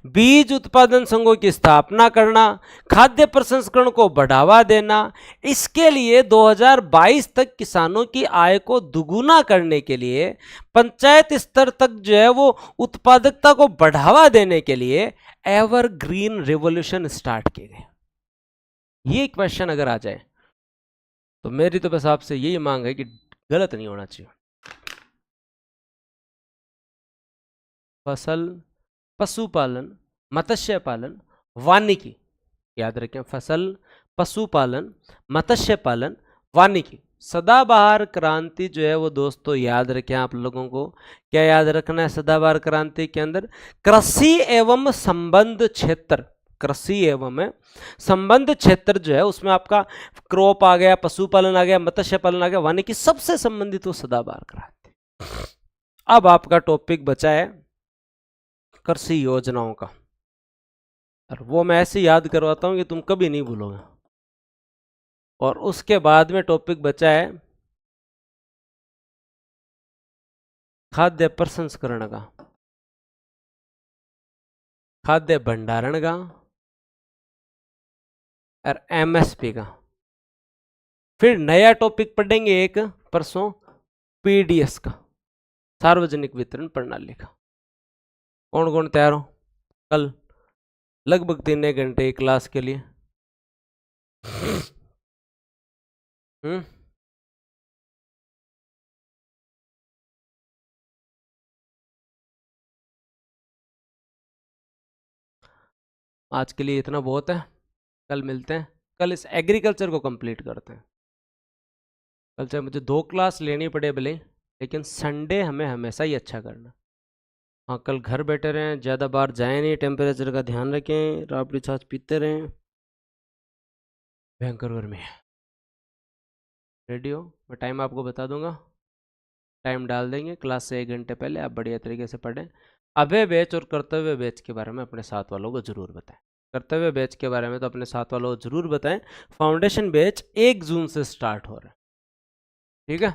बीज उत्पादन संघों की स्थापना करना, खाद्य प्रसंस्करण को बढ़ावा देना, इसके लिए 2022 तक किसानों की आय को दुगुना करने के लिए, पंचायत स्तर तक जो है वो उत्पादकता को बढ़ावा देने के लिए एवरग्रीन रेवोल्यूशन स्टार्ट किए गए। ये क्वेश्चन अगर आ जाए तो मेरी तो बस आपसे यही मांग है कि गलत नहीं होना चाहिए। फसल, पशुपालन, मत्स्य पालन, वानिकी, याद रखें, फसल, पशुपालन, मत्स्य पालन, वानिकी। सदाबहार क्रांति जो है वो दोस्तों याद रखें, आप लोगों को क्या याद रखना है सदाबहार क्रांति के अंदर? कृषि एवं संबंध क्षेत्र, कृषि एवं संबंध क्षेत्र जो है उसमें आपका क्रॉप आ गया, पशुपालन आ गया, मत्स्य पालन आ गया, वानिकी सबसे संबंधित वो सदाबहार क्रांति। अब आपका टॉपिक बचा है कृषि योजनाओं का, और वो मैं ऐसे याद करवाता हूं कि तुम कभी नहीं भूलोगे। और उसके बाद में टॉपिक बचा है खाद्य प्रसंस्करण का, खाद्य भंडारण का, और एमएसपी का। फिर नया टॉपिक पढ़ेंगे एक परसों, पीडीएस का, सार्वजनिक वितरण प्रणाली का। कौन कौन तैयार हो? कल लगभग 3 घंटे एक क्लास के लिए। आज के लिए इतना बहुत है, कल मिलते हैं। कल इस एग्रीकल्चर को कंप्लीट करते हैं। कल चाहे मुझे 2 क्लास लेनी पड़े भले, लेकिन संडे हमें हमेशा ही अच्छा करना। हाँ, कल घर बैठे रहें, ज़्यादा बाहर जाएं नहीं, टेम्परेचर का ध्यान रखें, राबड़ी छाछ पीते रहें। भयंकर गर्मी है। रेडी हो? मैं टाइम आपको बता दूंगा, टाइम डाल देंगे, क्लास से 1 घंटे पहले आप बढ़िया तरीके से पढ़ें। अभय बैच और कर्तव्य बैच के बारे में अपने साथ वालों को ज़रूर बताएं। कर्तव्य बैच के बारे में तो अपने साथ वालों को ज़रूर बताएं। फाउंडेशन बैच 1 जून से स्टार्ट हो रहा है, ठीक है?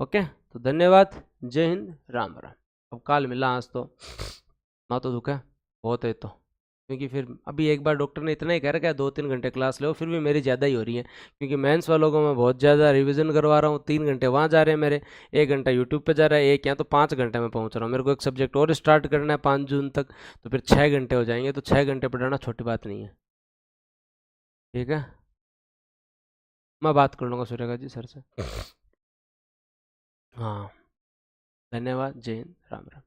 ओके, तो धन्यवाद, जय हिंद, राम राम। अब काल मिला, आज तो ना तो दुख है बहुत है तो, क्योंकि फिर अभी एक बार डॉक्टर ने इतना ही कह रखा है 2-3 घंटे क्लास लो, फिर भी मेरी ज़्यादा ही हो रही है, क्योंकि मेंस वालों को मैं बहुत ज़्यादा रिवीजन करवा रहा हूँ। 3 घंटे वहाँ जा रहे हैं मेरे, 1 घंटा यूट्यूब पे जा रहा है, एक यहाँ, तो 5 घंटे में पहुँच रहा हूँ। मेरे को एक सब्जेक्ट और स्टार्ट करना है 5 जून तक, तो फिर 6 घंटे हो जाएंगे। तो 6 घंटे पढ़ाना छोटी बात नहीं है, ठीक है? मैं बात कर लूँगा सूर्यकांत जी सर से। हाँ, धन्यवाद, जय हिंद, राम राम।